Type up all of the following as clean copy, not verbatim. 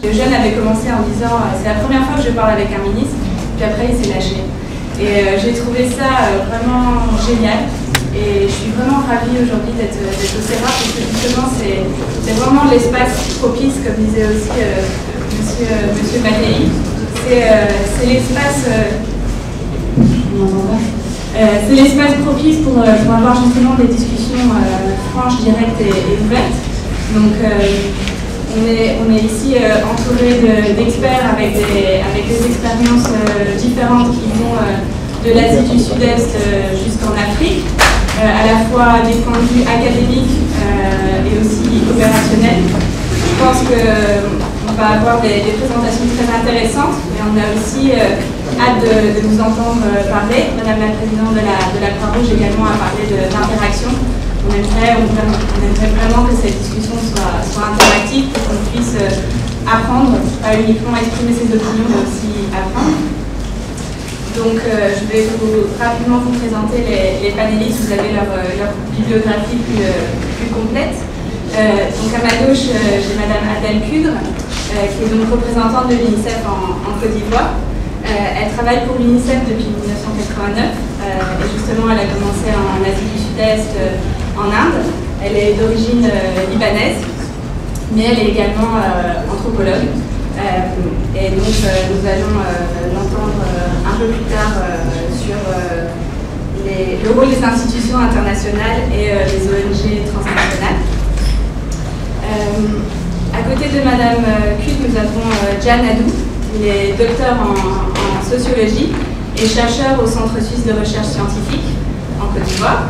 Le jeune avait commencé en disant c'est la première fois que je parle avec un ministre, puis après il s'est lâché. Et j'ai trouvé ça vraiment génial. Et je suis vraiment ravie aujourd'hui d'être au CERA parce que justement c'est vraiment l'espace propice, comme disait aussi monsieur Mattei. C'est l'espace c'est l'espace propice pour avoir justement des discussions franches, directes et ouvertes. Donc on est ici entouré d'experts avec des expériences différentes qui vont de l'Asie du Sud-Est jusqu'en Afrique, à la fois des points de vue académiques et aussi opérationnels. Je pense qu'on va avoir des présentations très intéressantes, mais on a aussi hâte de vous entendre parler. Madame la Présidente de la Croix-Rouge également a parlé d'interaction. On aimerait vraiment que cette discussion soit interactive pour qu'on puisse apprendre, pas uniquement exprimer ses opinions, mais aussi apprendre. Donc je vais rapidement vous présenter les panélistes. Vous avez leur bibliographie plus complète. Donc à ma gauche, j'ai Madame Adèle Cudre, qui est donc représentante de l'UNICEF en Côte d'Ivoire. Elle travaille pour l'UNICEF depuis 1989 et justement elle a commencé en Asie du Sud-Est, en Inde. Elle est d'origine libanaise, mais elle est également anthropologue. Et donc nous allons l'entendre un peu plus tard sur le rôle des institutions internationales et des ONG transnationales. À côté de Madame Cud, nous avons Jan Adou. Il est docteur en sociologie et chercheur au Centre suisse de recherche scientifique en Côte d'Ivoire.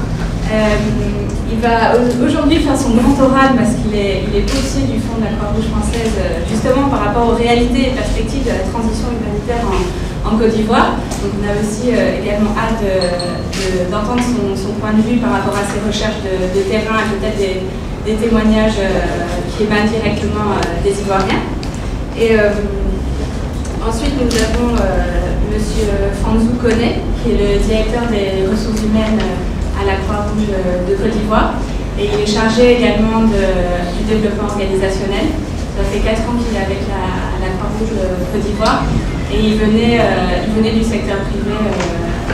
Il va aujourd'hui faire son grand oral parce qu'il est boursier du Fonds de la Croix-Rouge française justement par rapport aux réalités et perspectives de la transition humanitaire en Côte d'Ivoire. Donc on a aussi également hâte d'entendre son point de vue par rapport à ses recherches de terrain et peut-être des témoignages qui émanent directement des Ivoiriens. Et ensuite, nous avons Monsieur Franzou Koné, qui est le directeur des ressources humaines à la Croix-Rouge de Côte d'Ivoire. Et il est chargé également du développement organisationnel. Ça fait 4 ans qu'il est avec la Croix-Rouge de Côte d'Ivoire. Et il venait du secteur privé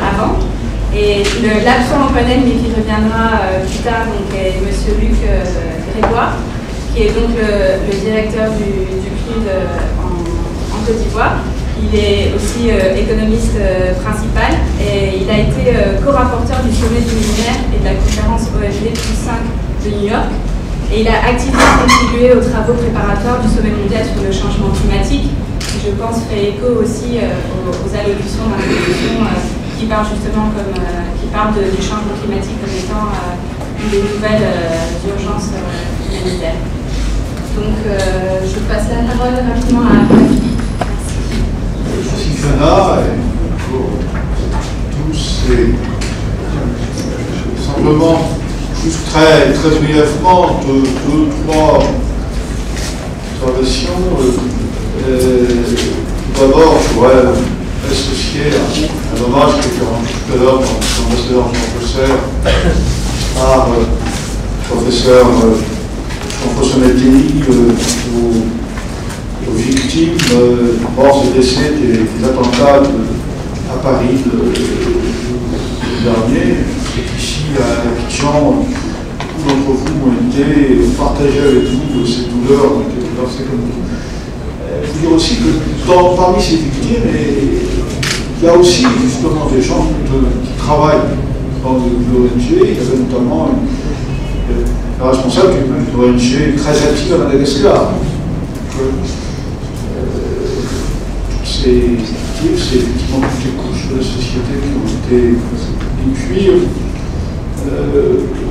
avant. Et l'absent en panel, mais qui reviendra plus tard, donc, est Monsieur Luc Grégoire, qui est donc le directeur du CRUD en Côte d'Ivoire. Il est aussi économiste principal et il a été co-rapporteur du sommet du millénaire et de la conférence OFD +5 de New York. Et il a activement contribué aux travaux préparatoires du sommet mondial sur le changement climatique, qui je pense fait écho aussi aux allocutions d'introduction qui parlent justement du changement climatique comme étant une des nouvelles urgences humanitaires. Donc je passe la parole rapidement à Philippe. Merci Fiona et pour tous. Simplement, juste très brièvement, deux, trois observations. D'abord, je voudrais associer un hommage qui a été rendu tout à l'heure par l'ambassadeur Jean-Paul Serre par le professeur Jean-François Mattei aux victimes morts et décès des attentats à Paris le dernier. C'est ici à Abidjan, beaucoup d'entre vous ont été partagés avec nous ces douleurs, ont été traversées comme nous. Il faut dire aussi que parmi ces victimes, il y a aussi justement des gens qui travaillent dans l'ONG. Il y avait notamment la responsable d'une ONG très active à Madagascar. Ces victimes, c'est effectivement toutes les couches de la société qui ont été. Et puis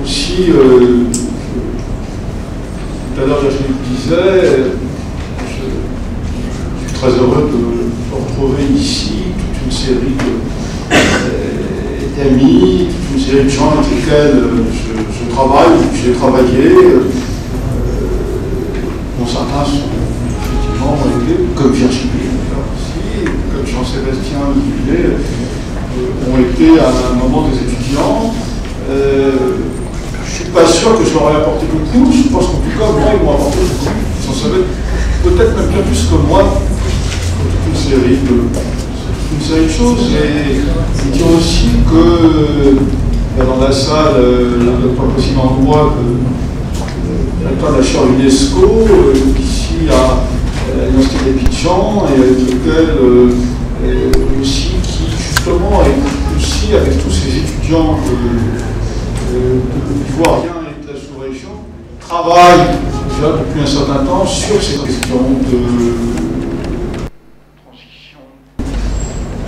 aussi, tout à l'heure, je le disais, je suis très heureux de retrouver ici toute une série d'amis, toute une série de gens avec lesquels je travaille, j'ai travaillé. Bon, certains sont effectivement comme Virginie, aussi, comme Jean-Sébastien Villers, ont été à un moment des étudiants. Je ne suis pas sûr que je leur ai apporté beaucoup. Je pense qu'en tout cas, moi, ils m'ont apporté beaucoup. Sans savoir peut-être même bien plus que moi, pour toute une série de choses. Et dire aussi que dans la salle, le pas possible endroit de la chaire UNESCO, ici à l'Université d'Abidjan, et avec lequel aussi, qui justement, et aussi avec tous ces étudiants ivoiriens et de la sous-région, travaillent déjà depuis un certain temps sur ces questions de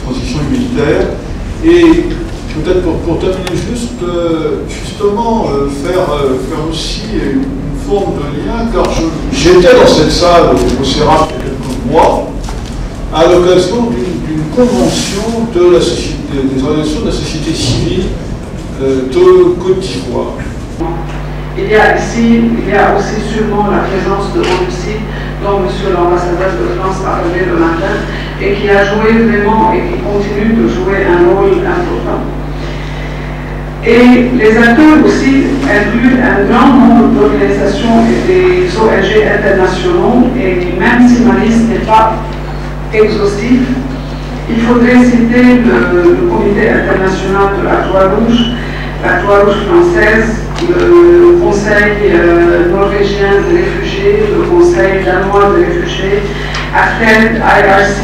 transition humanitaire. Et peut-être pour terminer justement faire aussi une forme de lien, car j'étais dans cette salle au CERAF il y a quelques mois, à l'occasion d'une convention de la société, des organisations de la société civile de Côte d'Ivoire. Il y a aussi sûrement la présence de Russie, dont monsieur l'ambassadeur de France a parlé le matin, et qui a joué vraiment et qui continue de jouer un rôle important. Et les acteurs aussi incluent un grand nombre d'organisations et des ONG internationaux, et même si ma liste n'est pas exhaustive, il faudrait citer le Comité international de la Croix-Rouge, la Croix-Rouge française, le Conseil norvégien des réfugiés, le Conseil danois des réfugiés, ACTED, IRC,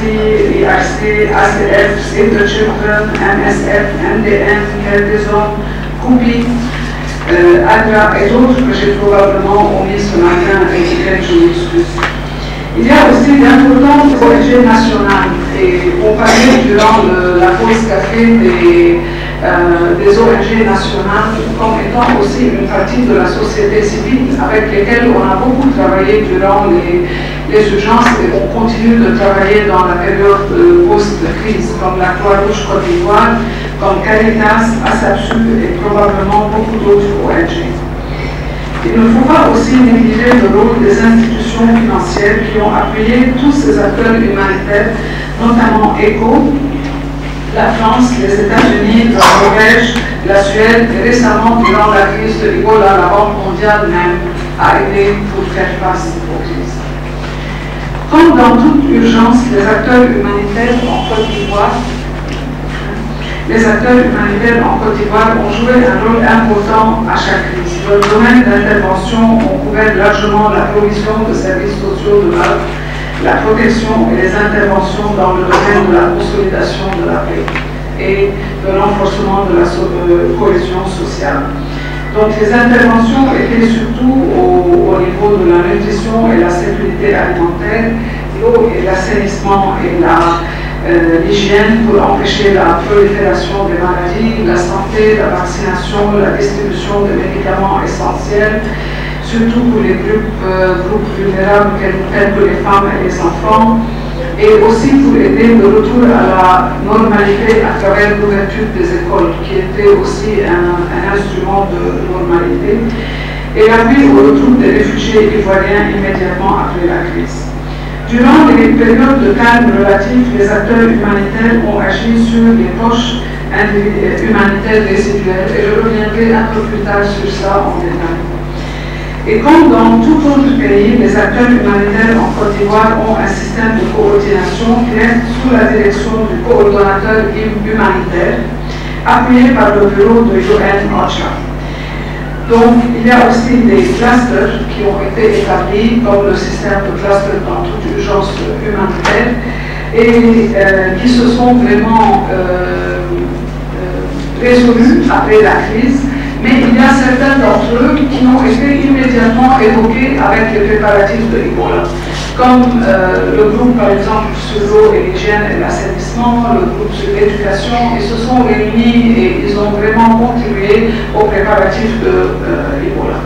IRC, ACF, Save the Children, MSF, MDM, Quai des Hommes, COUPI, ADRA et d'autres que j'ai probablement omis ce matin et desquels je m'excuse. Il y a aussi d'importantes ONG nationales, et on parlait durant la pause café des ONG nationales comme étant aussi une partie de la société civile avec lesquelles on a beaucoup travaillé durant les urgences, et on continue de travailler dans la période post-crise, comme la Croix-Rouge Côte d'Ivoire, comme Caritas, ASAPSU et probablement beaucoup d'autres ONG. Il ne faut pas aussi négliger le rôle des institutions financières qui ont appuyé tous ces acteurs humanitaires, notamment ECHO, la France, les États-Unis, la Norvège, la Suède, et récemment, durant la crise de l'Ebola, la Banque mondiale même a aidé pour faire face aux crises. Comme dans toute urgence, les acteurs humanitaires en Côte d'Ivoire ont joué un rôle important à chaque crise. Leurs domaines d'intervention ont couvert largement la provision de services sociaux de base, la protection et les interventions dans le domaine de la consolidation de la paix et le renforcement de la cohésion sociale. Donc les interventions étaient surtout au niveau de la nutrition et la sécurité alimentaire, l'eau et l'assainissement et l'hygiène pour empêcher la prolifération des maladies, la santé, la vaccination, la distribution des médicaments essentiels, surtout pour les groupes vulnérables tels que les femmes et les enfants, et aussi pour aider le retour à la normalité à travers l'ouverture des écoles, qui était aussi un instrument de normalité, et l'appui au retour des réfugiés ivoiriens immédiatement après la crise. Durant les périodes de calme relatif, les acteurs humanitaires ont agi sur les poches humanitaires résiduelles, et je reviendrai un peu plus tard sur ça en détail. Et comme dans tout autre pays, les acteurs humanitaires en Côte d'Ivoire ont un système de coordination qui est sous la direction du coordonnateur humanitaire, appuyé par le bureau de UN-OCHA. Donc, il y a aussi des clusters qui ont été établis, comme le système de cluster dans toute urgence humanitaire, et qui se sont vraiment résolus après la crise. Mais il y a certains d'entre eux qui ont été immédiatement évoqués avec les préparatifs de l'Ebola, comme le groupe par exemple sur l'eau et l'hygiène et l'assainissement, le groupe sur l'éducation. Ils se sont réunis et ils ont vraiment contribué aux préparatifs de l'Ebola.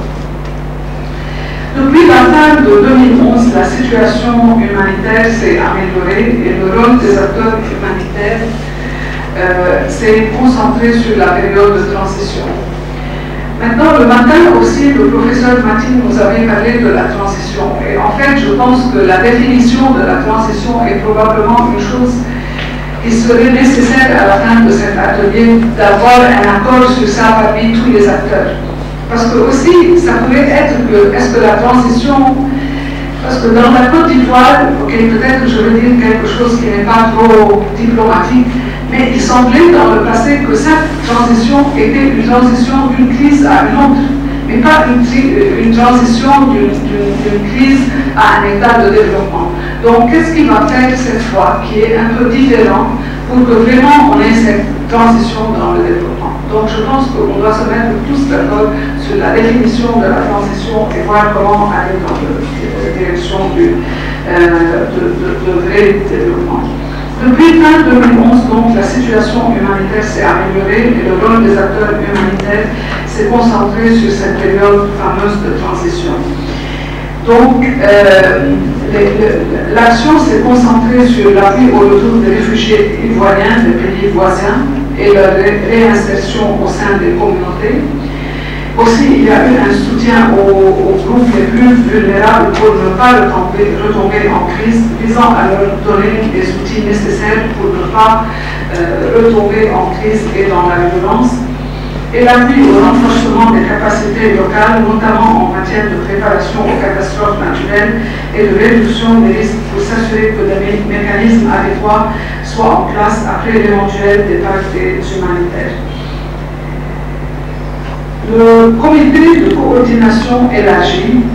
Depuis la fin de 2011, la situation humanitaire s'est améliorée et le rôle des acteurs humanitaires s'est concentré sur la période de transition. Maintenant, le matin aussi, le professeur Martin nous avait parlé de la transition. Et en fait, je pense que la définition de la transition est probablement une chose qui serait nécessaire à la fin de cet atelier, d'avoir un accord sur ça parmi tous les acteurs. Parce que aussi, ça pourrait être que, est-ce que la transition Parce que dans la Côte d'Ivoire, peut-être que je vais dire quelque chose qui n'est pas trop diplomatique, mais il semblait dans le passé que cette transition était une transition d'une crise à une autre, mais pas une transition d'une crise à un état de développement. Donc, qu'est-ce qu'il va faire cette fois qui est un peu différent pour que vraiment on ait cette transition dans le développement? Donc, je pense qu'on doit se mettre tous d'accord sur la définition de la transition et voir comment aller dans la direction de vrai développement. Depuis fin 2011, donc, la situation humanitaire s'est améliorée et le rôle des acteurs humanitaires s'est concentré sur cette période fameuse de transition. Donc, l'action s'est concentrée sur l'appui au retour des réfugiés ivoiriens des pays voisins et leur réinsertion au sein des communautés. Aussi, il y a eu un soutien aux groupes les plus vulnérables pour ne pas retomber en crise, visant à leur donner les outils nécessaires pour ne pas retomber en crise et dans la violence. Et l'appui au renforcement des capacités locales, notamment en matière de préparation aux catastrophes naturelles et de réduction des risques pour s'assurer que des mécanismes adéquats soient en place après l'éventuel départ des humanitaires. Le comité de coordination élargi,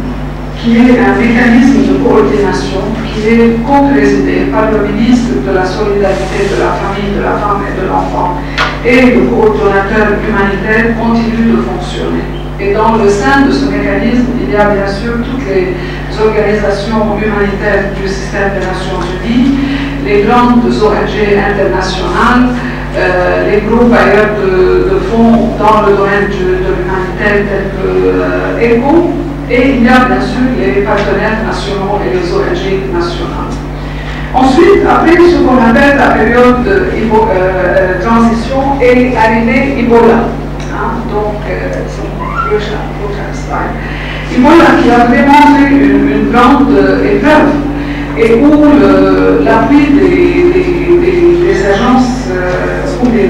qui est un mécanisme de coordination qui est co-présidé par le ministre de la Solidarité, de la Famille, de la Femme et de l'Enfant, et le coordonnateur humanitaire continue de fonctionner. Et dans le sein de ce mécanisme, il y a bien sûr toutes les organisations humanitaires du système des Nations Unies, les grandes ONG internationales, les groupes ailleurs de fonds dans le domaine de l'humanitaire tels que ECHO, et il y a bien sûr les partenaires nationaux et les ONG nationales. Ensuite, après ce qu'on appelle la période de transition, est arrivé Ebola. Donc, Ebola qui a vraiment fait une grande épreuve et où l'appui des agences ou des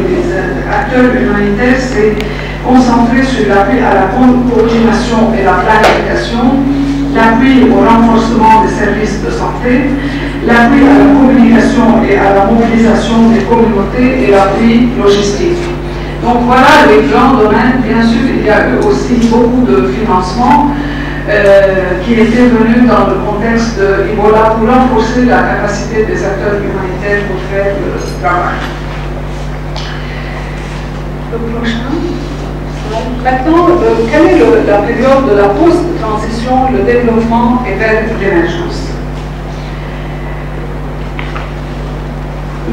acteurs humanitaires s'est concentré sur l'appui à la coordination et la planification, l'appui au renforcement des services de santé, l'appui à la communication et à la mobilisation des communautés et l'appui logistique. Donc voilà les grands domaines. Bien sûr, il y a eu aussi beaucoup de financement qui étaient venus dans le contexte de Ebola pour renforcer la capacité des acteurs humanitaires pour faire le travail. Le prochain. Maintenant, quelle est la période de la post-transition, le développement et vers l'émergence?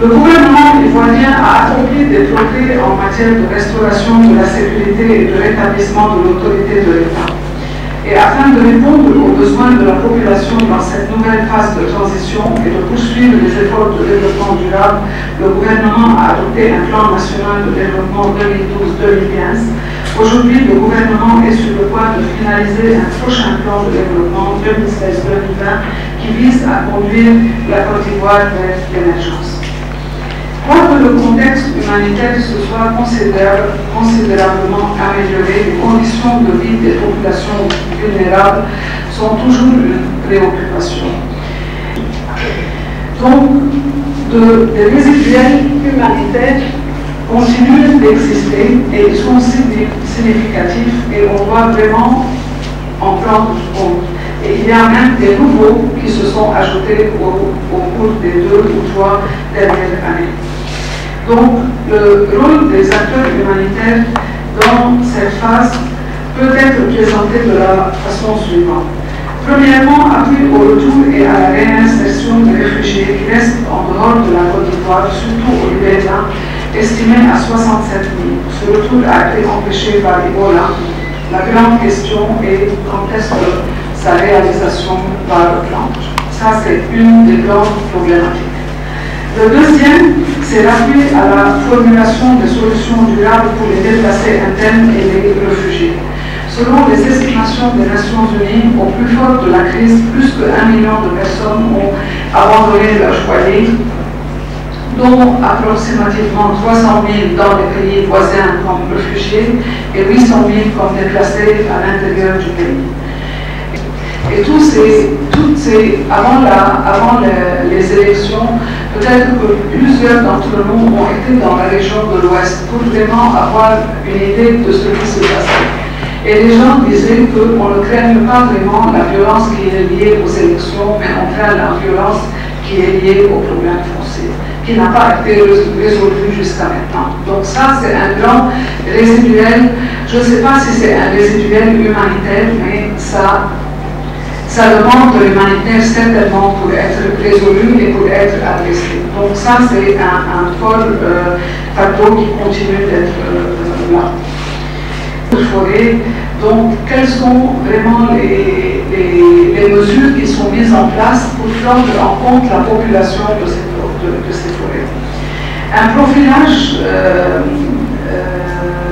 Le gouvernement ivoirien a accompli des progrès en matière de restauration de la sécurité et de rétablissement de l'autorité de l'État. Et afin de répondre aux besoins de la population dans cette nouvelle phase de transition et de poursuivre les efforts de développement durable, le gouvernement a adopté un plan national de développement 2012-2015. Aujourd'hui, le gouvernement est sur le point de finaliser un prochain plan de développement 2016-2020 qui vise à conduire la Côte d'Ivoire vers l'émergence. Quoique le contexte humanitaire se soit considérablement amélioré, les conditions de vie des populations vulnérables sont toujours une préoccupation. Donc, des résiduels humanitaires continuent d'exister et ils sont significatifs et on doit vraiment en prendre compte. Et il y a même des nouveaux qui se sont ajoutés au cours des 2 ou 3 dernières années. Donc, le rôle des acteurs humanitaires dans cette phase peut être présenté de la façon suivante. Premièrement, appui au retour et à la réinsertion des réfugiés qui restent en dehors de la Côte d'Ivoire, surtout au Libéria, estimé à 67 000. Ce retour a été empêché par Ebola. La grande question est quand est-ce que sa réalisation va reprendre. Ça, c'est une des grandes problématiques. Le deuxième, c'est l'appui à la formulation de solutions durables pour les déplacés internes et les réfugiés. Selon les estimations des Nations Unies, au plus fort de la crise, plus de 1 million de personnes ont abandonné leur foyer, dont approximativement 300 000 dans les pays voisins comme réfugiés et 800 000 comme déplacés à l'intérieur du pays. Et avant les élections, peut-être que plusieurs d'entre nous ont été dans la région de l'Ouest pour vraiment avoir une idée de ce qui se passait. Et les gens disaient qu'on ne craigne pas vraiment la violence qui est liée aux élections, mais on craint la violence qui est liée aux problèmes fonciers, qui n'a pas été résolu jusqu'à maintenant. Donc ça, c'est un grand résiduel. Je ne sais pas si c'est un résiduel humanitaire, mais ça demande de l'humanitaire certainement pour être résolu et pour être adressé. Donc ça, c'est un fort fardeau qui continue d'être là. Donc, quelles sont vraiment les mesures qui sont mises en place pour prendre en compte la population de ces forêts? Un profilage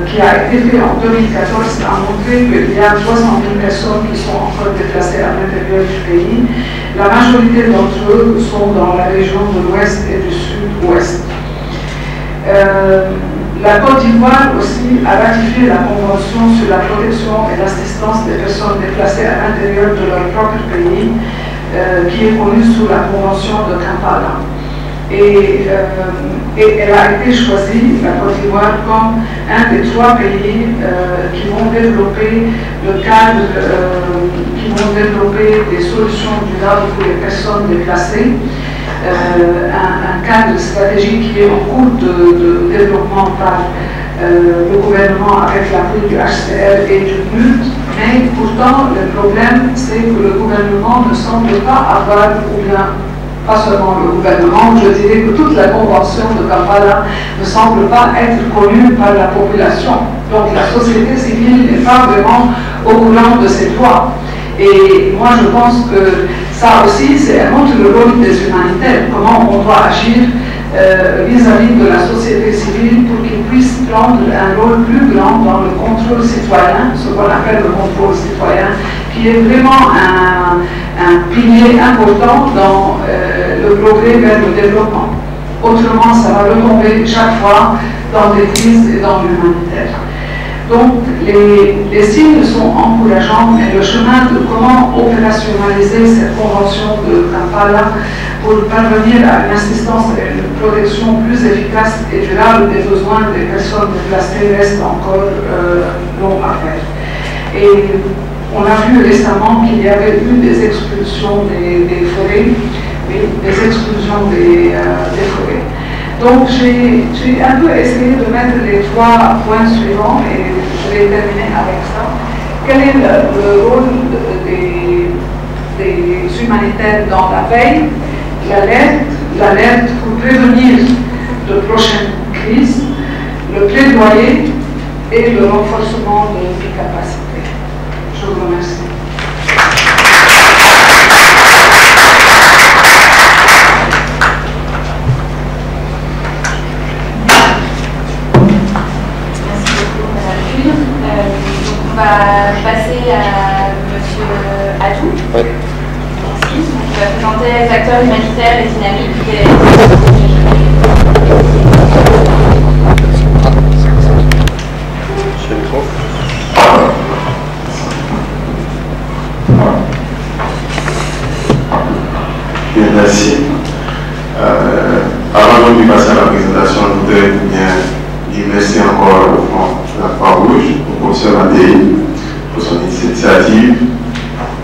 qui a été fait en 2014 a montré qu'il y a 300 000 personnes qui sont encore déplacées à l'intérieur du pays. La majorité d'entre eux sont dans la région de l'Ouest et du Sud-Ouest. La Côte d'Ivoire aussi a ratifié la Convention sur la protection et l'assistance des personnes déplacées à l'intérieur de leur propre pays, qui est connue sous la Convention de Kampala. Et elle a été choisie, la Côte d'Ivoire, comme un des 3 pays qui vont développer le cadre, qui vont développer des solutions durables pour les personnes déplacées. Un cadre stratégique qui est en cours de développement par le gouvernement avec l'appui du HCR et du PNUD, mais pourtant le problème c'est que le gouvernement ne semble pas avoir, ou bien pas seulement le gouvernement, je dirais que toute la convention de Kampala ne semble pas être connue par la population. Donc la société civile n'est pas vraiment au courant de ces lois. Et moi je pense que ça aussi c'est un autre rôle des humanitaires, comment on doit agir vis-à-vis de la société civile pour qu'ils puissent prendre un rôle plus grand dans le contrôle citoyen, ce qu'on appelle le contrôle citoyen, qui est vraiment un pilier important dans le progrès vers le développement. Autrement, ça va retomber chaque fois dans des crises et dans l'humanitaire. Donc, les signes sont encourageants, mais le chemin de comment opérationnaliser cette convention de Kampala pour parvenir à une assistance et une protection plus efficace et durable des besoins des personnes déplacées reste encore long à faire. Et on a vu récemment qu'il y avait eu des expulsions des forêts, des expulsions des forêts. Donc j'ai un peu essayé de mettre les 3 points suivants et je vais terminer avec ça. Quel est le rôle des humanitaires dans la veille, l'alerte pour prévenir de prochaines crises, le plaidoyer et le renforcement des capacités. Je vous remercie. On va passer à M. Adou. Oui. Merci. Il va présenter les acteurs humanitaires et dynamiques des... Bien, merci. Avant de passer à la présentation, je voudrais bien dire merci encore au fond la Croix-Rouge, au professeur Mattei, pour son initiative.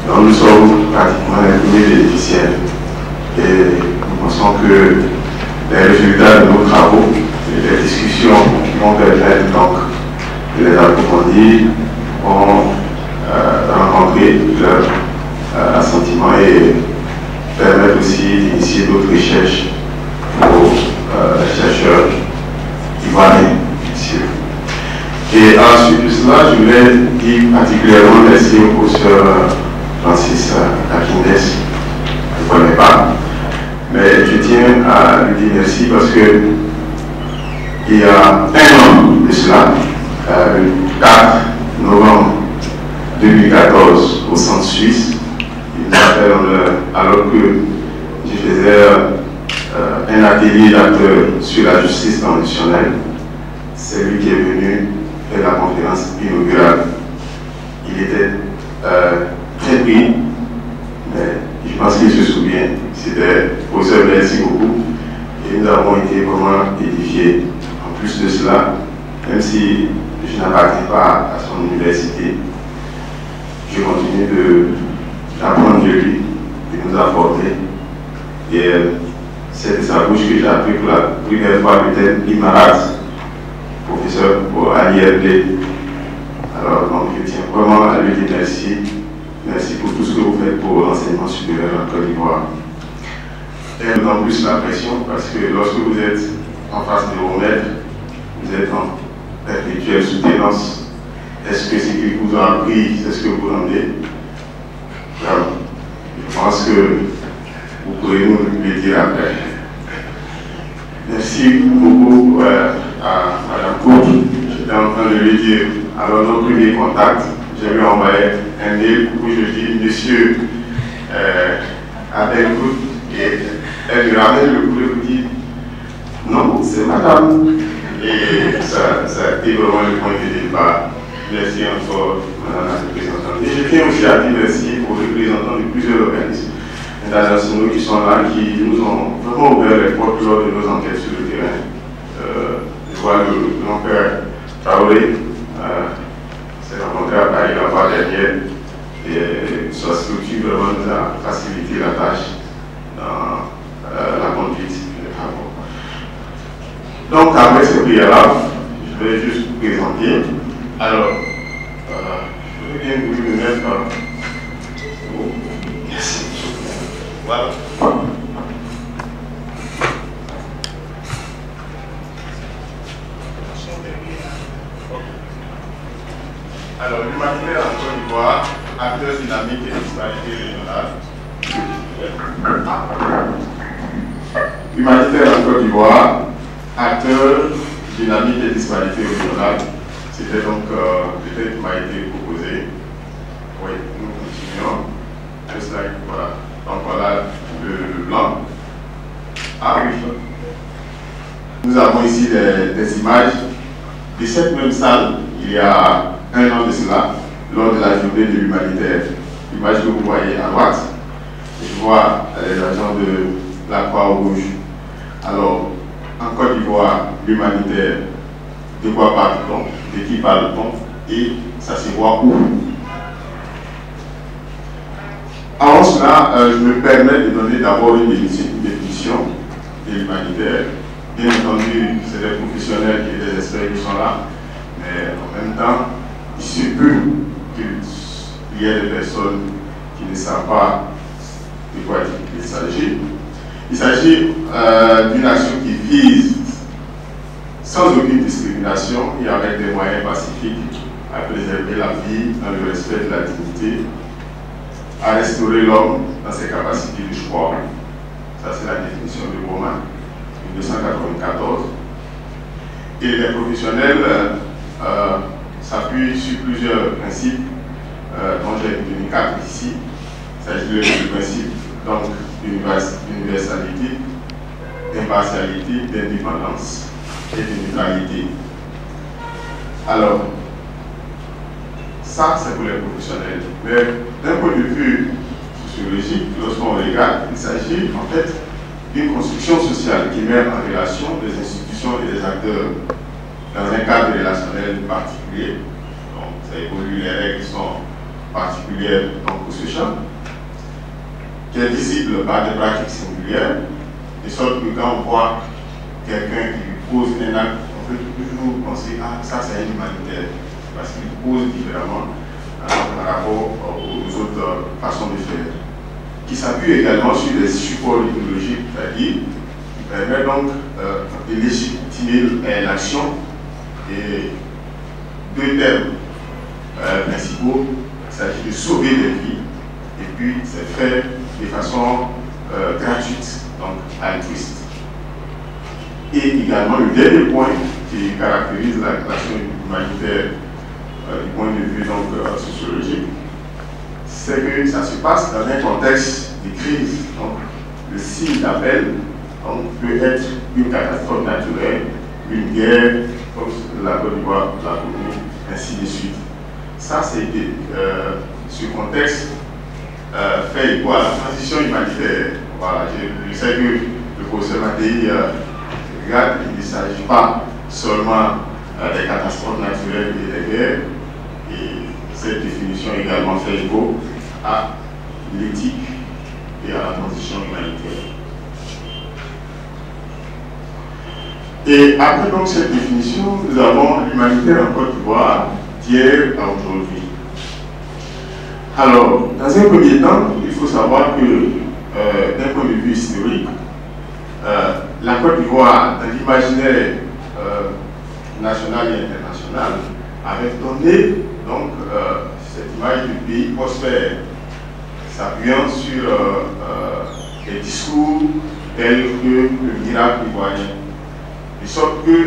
Donc, nous sommes pratiquement les premiers bénéficiaires et nous pensons que les résultats de nos travaux et les discussions qui vont permettre donc de les approfondir vont rencontrer leur assentiment et permettre aussi d'initier d'autres recherches aux chercheurs ivoiriens, bien sûr. Et ensuite de cela, je voulais dire particulièrement merci au professeur Francis Akindès, je ne connais pas, mais je tiens à lui dire merci parce que il y a un an de cela, le 4 novembre 2014, au centre suisse, il nous appelle alors que je faisais un atelier d'acteurs sur la justice transitionnelle. C'est lui qui est venu faire la conférence inaugurale. Il était très pris pense qu'il se souvient. C'était professeur, merci beaucoup. Et nous avons été vraiment édifiés. En plus de cela, même si je n'appartiens pas à son université, je continue d'apprendre de lui, de nous apporter. Et c'est de sa bouche que j'ai appris pour la première fois le thème Imarat, professeur à l'IRD. Alors, donc, je tiens vraiment à lui dire merci. Merci pour tout ce que vous faites pour l'enseignement supérieur en Côte d'Ivoire. Et d'autant plus la pression, parce que lorsque vous êtes en face de vos maîtres, vous êtes en perpétuelle soutenance. Est-ce que ce qu'ils vous ont appris, c'est ce que vous rendez? Je pense que vous pourrez nous le dire après. Merci beaucoup à Mme Courte. J'étais en train de lui dire, alors notre premier contact, j'ai lui envoyé un mail où je dis, monsieur Adèle Courte, et elle lui ramène le coup et vous dit, non, c'est madame. Et ça a été vraiment le point de départ. Merci encore, madame la représentante. Et je tiens aussi à dire merci aux représentants de plusieurs organismes internationaux qui sont là, qui nous ont vraiment ouvert les portes lors de nos enquêtes sur le terrain. Je vois le grand-père Traoré s'est rencontré à Paris la fois dernière et sa structure vraiment nous a facilité la tâche dans la conduite des travaux. Donc, après ce prière-là, je vais juste vous présenter. Alors, je vais bien vous mettre. Merci. Voilà. Alors, l'humanitaire en Côte d'Ivoire, acteur dynamique et disparité régionale. Humanitaire en Côte d'Ivoire, acteur dynamique et disparité régionale. C'était donc le thème qui m'a été proposé. Oui, nous continuons. Le slide, voilà. Donc voilà le blanc. Ah oui. Nous avons ici des images de cette même salle, il y a un an de cela, lors de la journée de l'humanitaire. L'image que vous voyez à droite, je vois les agents de la Croix-Rouge. Alors, en Côte d'Ivoire, l'humanitaire, de quoi parle-t-on, de qui parle-t-on, et ça se voit où? Avant cela, je me permets de donner d'abord une définition de l'humanitaire. Bien entendu, c'est des professionnels et des experts qui sont là, mais en même temps, il se peut qu'il y ait des personnes qui ne savent pas de quoi il s'agit. Il s'agit d'une action qui vise, sans aucune discrimination et avec des moyens pacifiques, à préserver la vie dans le respect de la dignité, à restaurer l'homme dans ses capacités de choix. Ça, c'est la définition de Romain, 1994. Et les professionnels s'appuient sur plusieurs principes, dont j'ai retenu 4 ici. Il s'agit du principe d'universalité, d'impartialité, d'indépendance et de neutralité. Alors, ça, c'est pour les professionnels. Mais d'un point de vue sociologique, lorsqu'on regarde, il s'agit en fait d'une construction sociale qui met en relation des institutions et des acteurs dans un cadre relationnel particulier. Donc, ça évolue, les règles sont particulières pour ce champ, qui est visible par des pratiques singulières, de sorte que quand on voit quelqu'un qui pose un acte, on peut toujours penser, ah, ça c'est un humanitaire, parce qu'il pose différemment par rapport aux autres façons de faire, qui s'appuie également sur des supports idéologiques, c'est-à-dire qui permet donc de légitimer l'action. Et 2 termes principaux, il s'agit de sauver des vies, et puis c'est fait de façon gratuite, donc altruiste. Et également le dernier point qui caractérise l'action humanitaire du point de vue donc, sociologique, c'est que ça se passe dans un contexte de crise. Donc, le signe d'appel peut être une catastrophe naturelle, une guerre, comme la Côte d'Ivoire l'a connu, ainsi de suite. Ça, c'est ce contexte fait écho à la transition humanitaire. Voilà, je sais que le professeur Mattei regarde, il ne s'agit pas seulement des catastrophes naturelles et des guerres. Et cette définition également fait écho à l'éthique et à la transition humanitaire. Et après donc cette définition, nous avons l'humanitaire en Côte d'Ivoire d'hier à aujourd'hui. Alors, dans un premier temps, il faut savoir que d'un point de vue historique, la Côte d'Ivoire, dans l'imaginaire national et international, avait donné donc cette image du pays prospère, s'appuyant sur des discours tels que le miracle ivoirien. De sorte que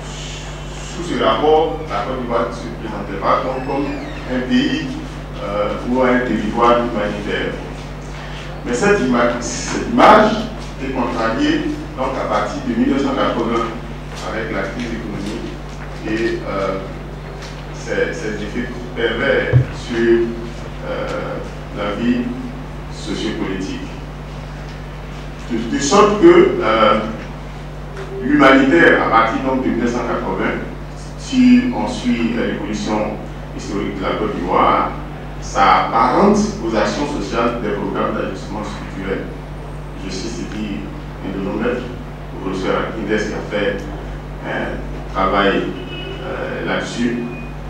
sous ce rapport, la Côte d'Ivoire ne se présentait pas comme un pays ou un territoire humanitaire. Mais cette image est contrariée donc, à partir de 1980 avec la crise économique et ses effets pervers sur la vie sociopolitique. De sorte que l'humanitaire, à partir donc, de 1980, si on suit l'évolution historique de la Côte d'Ivoire, ça apparente aux actions sociales des programmes d'ajustement structurel. Je cite ici un de nos maîtres, le professeur Indes, qui a fait un travail là-dessus,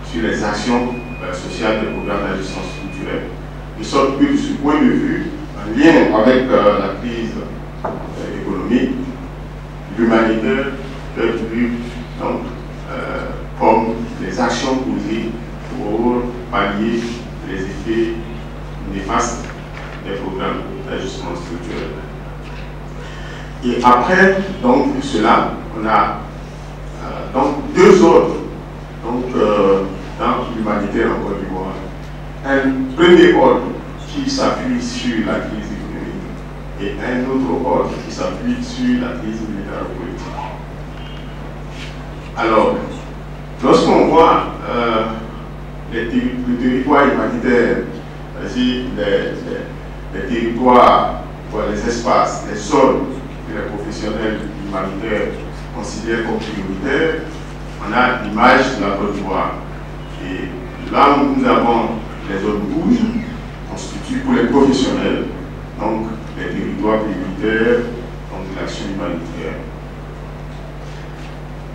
sur les actions sociales des programmes d'ajustement structurel. De sorte que, de ce point de vue, en lien avec la crise économique, l'humanitaire peut être vu donc, comme des actions posées pour pallier les effets néfastes des programmes d'ajustement structurel. Et après donc, cela, on a donc deux ordres dans l'humanitaire en Côte d'Ivoire. Un premier ordre qui s'appuie sur la crise économique et un autre ordre qui s'appuie sur la crise militaire-politique. Alors, lorsqu'on voit le territoire humanitaire, les territoires, les espaces, les sols que les professionnels humanitaires considèrent comme prioritaires, on a l'image de la Côte d'Ivoire. Et là où nous avons les zones rouges, constituent pour les professionnels, donc les territoires prioritaires, donc l'action humanitaire.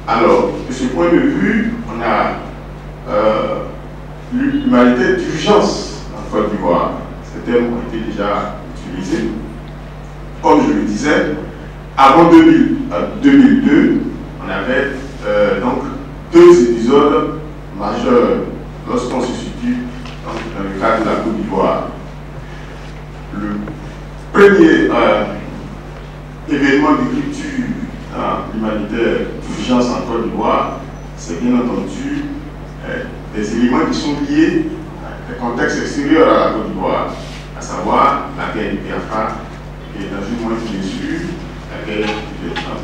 Alors, de ce point de vue, on a l'humanité d'urgence en Côte d'Ivoire. Ces termes ont été déjà utilisés. Comme je le disais, avant 2002, on avait donc deux épisodes majeurs lorsqu'on se situe dans le cadre de la Côte d'Ivoire. Le premier événement de rupture humanitaire d'urgence en Côte d'Ivoire, c'est bien entendu des éléments qui sont liés au contexte extérieur à la Côte d'Ivoire, à savoir la guerre du Biafra et dans une moindre mesure la guerre du Vietnam.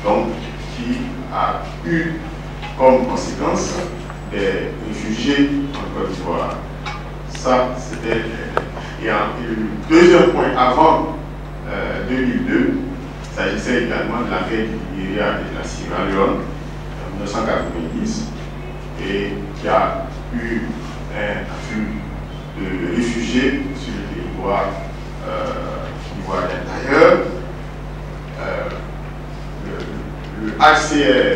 Donc, qui a eu comme conséquence des réfugiés en Côte d'Ivoire. Ça, c'était. Et le deuxième point, avant 2002, il s'agissait également de la guerre du Libéria et de la Sierra Leone en 1990, et qui a eu un afflux de réfugiés sur le territoire ivoirien. D'ailleurs, le HCR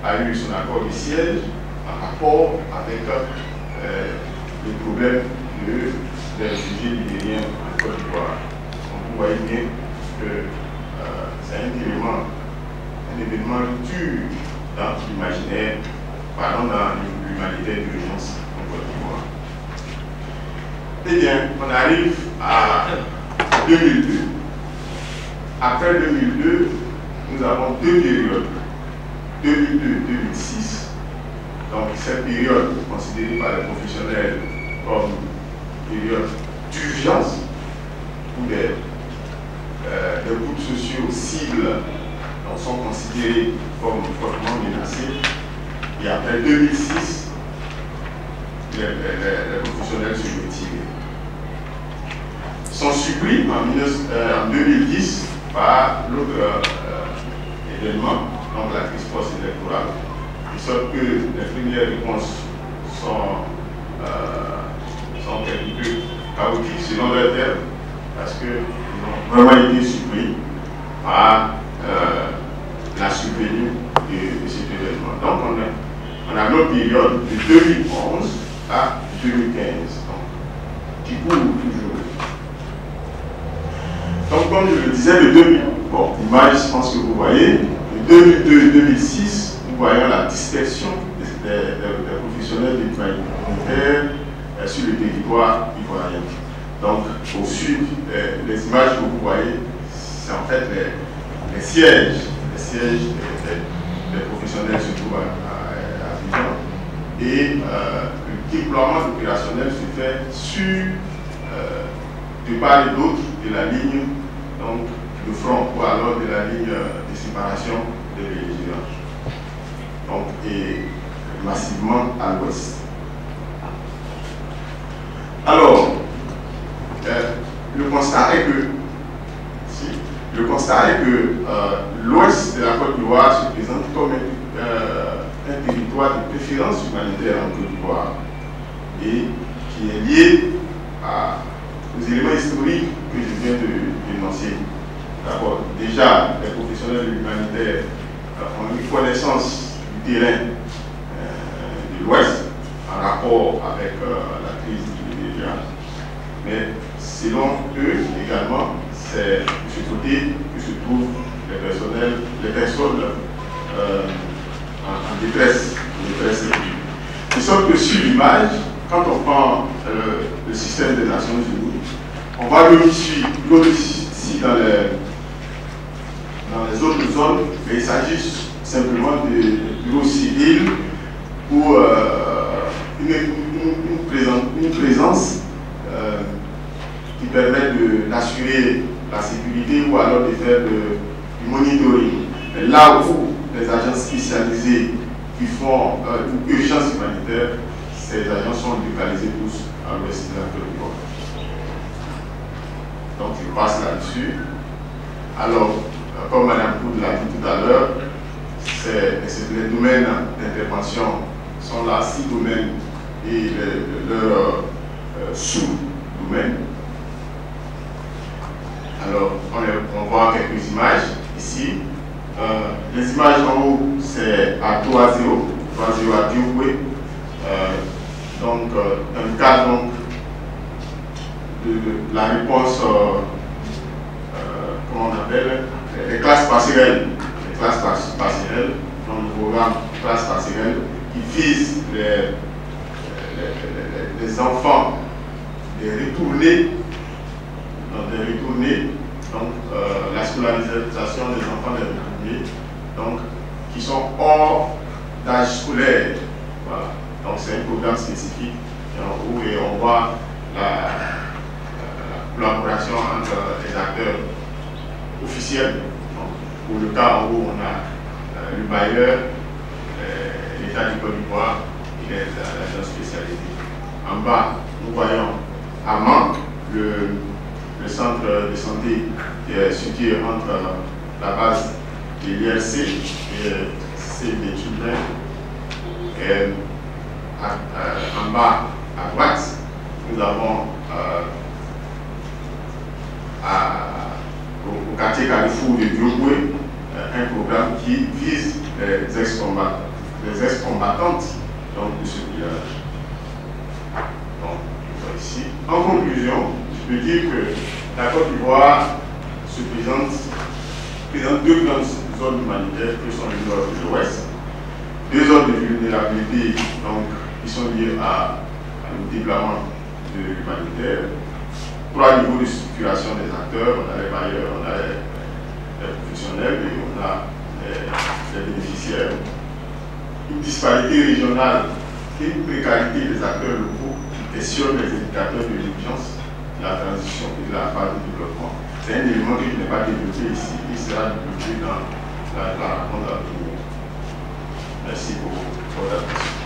a eu son accord de siège en rapport avec le problème des réfugiés libériens en Côte d'Ivoire. Donc vous voyez bien que c'est un événement dur dans l'imaginaire, pardon, dans l'humanité d'urgence en Côte d'Ivoire. Eh bien, on arrive à 2002. Après 2002, nous avons deux périodes, 2002-2006. Donc cette période considérée par les professionnels comme période d'urgence, où des groupes sociaux cibles sont considérés comme fortement menacés. Et après 2006, les professionnels se retirent. sont supprimés en 2010 par l'autre événement, donc la crise post-électorale, de sorte que les premières réponses sont quelque peu chaotiques selon leurs termes, parce qu'ils ont vraiment été supprimés par la survenue de cet événement. Donc on a notre période de 2011 à 2015, donc, qui court toujours. Donc comme je le disais, de 2000, bon, l'image, je pense que vous voyez, de 2002 et 2006, nous voyons la dispersion des professionnels de l'humanitaire sur le territoire ivoirien. Donc au sud, les images que vous voyez, c'est en fait les sièges des professionnels se trouvent à Abidjan, et le déploiement opérationnel se fait sur, de part et d'autre de la ligne donc, de front, ou alors de la ligne de séparation des belligérants, donc, et massivement à l'ouest. Alors, le constat est que l'ouest de la Côte d'Ivoire se présente comme un territoire de préférence humanitaire en Côte d'Ivoire et qui est lié aux éléments historiques que je viens de dénoncer. D'abord, déjà, les professionnels de l'humanitaire ont eu connaissance du terrain de l'ouest en rapport avec la crise du Nigeria. Mais selon eux également, c'est de ce côté que se trouvent les personnes en détresse. De sorte que sur l'image, quand on prend le système des Nations Unies, on voit l'autre ici dans les autres zones, mais il s'agit simplement de bureaux civils ou une présence qui permet d'assurer la sécurité ou alors de faire du monitoring. Mais là où les agences spécialisées qui font une urgence humanitaire, ces agences sont localisées tous à l'ouest de la Côte d'Ivoire. Donc je passe là-dessus. Alors, comme Mme Poud l'a dit tout à l'heure, les domaines d'intervention sont là, 6 domaines et leurs sous-domaines. Alors, on voit quelques images ici. Les images en haut, c'est à 3-0 à Dioukwé. Donc, dans le cadre donc, de la réponse, comment on appelle, les classes passerelles. Les classes passerelles, dans le programme classes passerelles, qui vise les enfants des retournés, donc la scolarisation des enfants des retournés, donc qui sont hors d'âge scolaire. Voilà. Donc c'est un programme spécifique où on voit la collaboration entre les acteurs officiels. Donc, pour le cas où on a le bailleur, l'État du Côte d'Ivoire et l'agence spécialisée. En bas, nous voyons Amman, le centre de santé qui est situé entre la base de l'IRC et CB Children. En bas, à droite, nous avons au quartier Carrefour de Dioukwé un programme qui vise les ex-combattantes de ce village. Donc, ici. En conclusion, je peux dire que la Côte d'Ivoire se présente deux grandes zones humanitaires qui sont le nord et l'ouest. Deux zones de vulnérabilité donc, qui sont liées au déploiement de l'humanitaire. 3 niveaux de structuration des acteurs, on a les bailleurs, on a les professionnels et on a les bénéficiaires. Une disparité régionale et une précarité des acteurs locaux qui questionnent les indicateurs de l'urgence, de la transition et de la phase de développement. C'est un élément que je n'ai pas développé ici, il sera développé dans la rencontre à venir. Merci pour votre attention.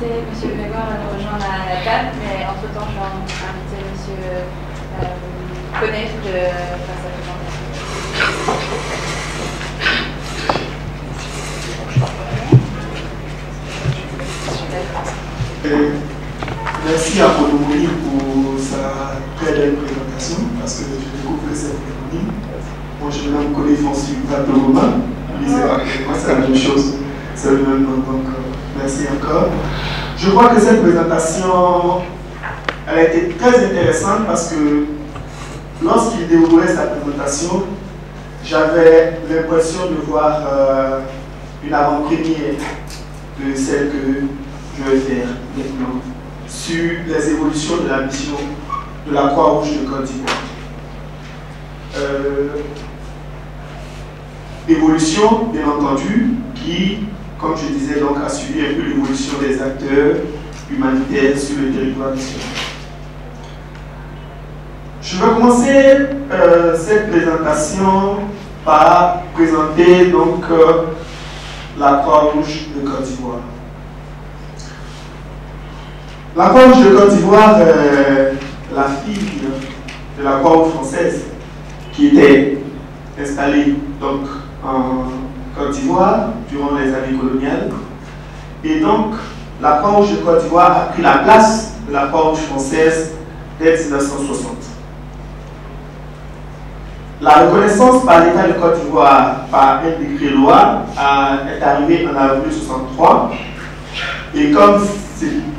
inviter M. Grégoire à nous rejoindre à la table, mais entre-temps, je vais inviter M. Connet de faire sa présentation. Merci à Monomoni pour sa très belle présentation, parce que je découvre cette Monomoni. Moi, je me connais François Romain, moi c'est la même chose, c'est le même nom, donc merci encore. Je crois que cette présentation, elle a été très intéressante parce que lorsqu'il déroulait sa présentation, j'avais l'impression de voir une avant-première de celle que je vais faire maintenant sur les évolutions de la mission de la Croix-Rouge de Côte d'Ivoire. Évolution, bien entendu, qui, comme je disais, donc, a suivi un peu l'évolution des acteurs humanitaires sur le territoire national. Je vais commencer cette présentation par présenter donc la Croix-Rouge de Côte d'Ivoire. La Croix-Rouge de Côte d'Ivoire est la fille de la Croix-Rouge française qui était installée donc en Côte d'Ivoire durant les années coloniales. Et donc, la Croix-Rouge de Côte d'Ivoire a pris la place de la Croix-Rouge française dès 1960. La reconnaissance par l'État de Côte d'Ivoire par un décret-loi est arrivée en avril 1963. Et comme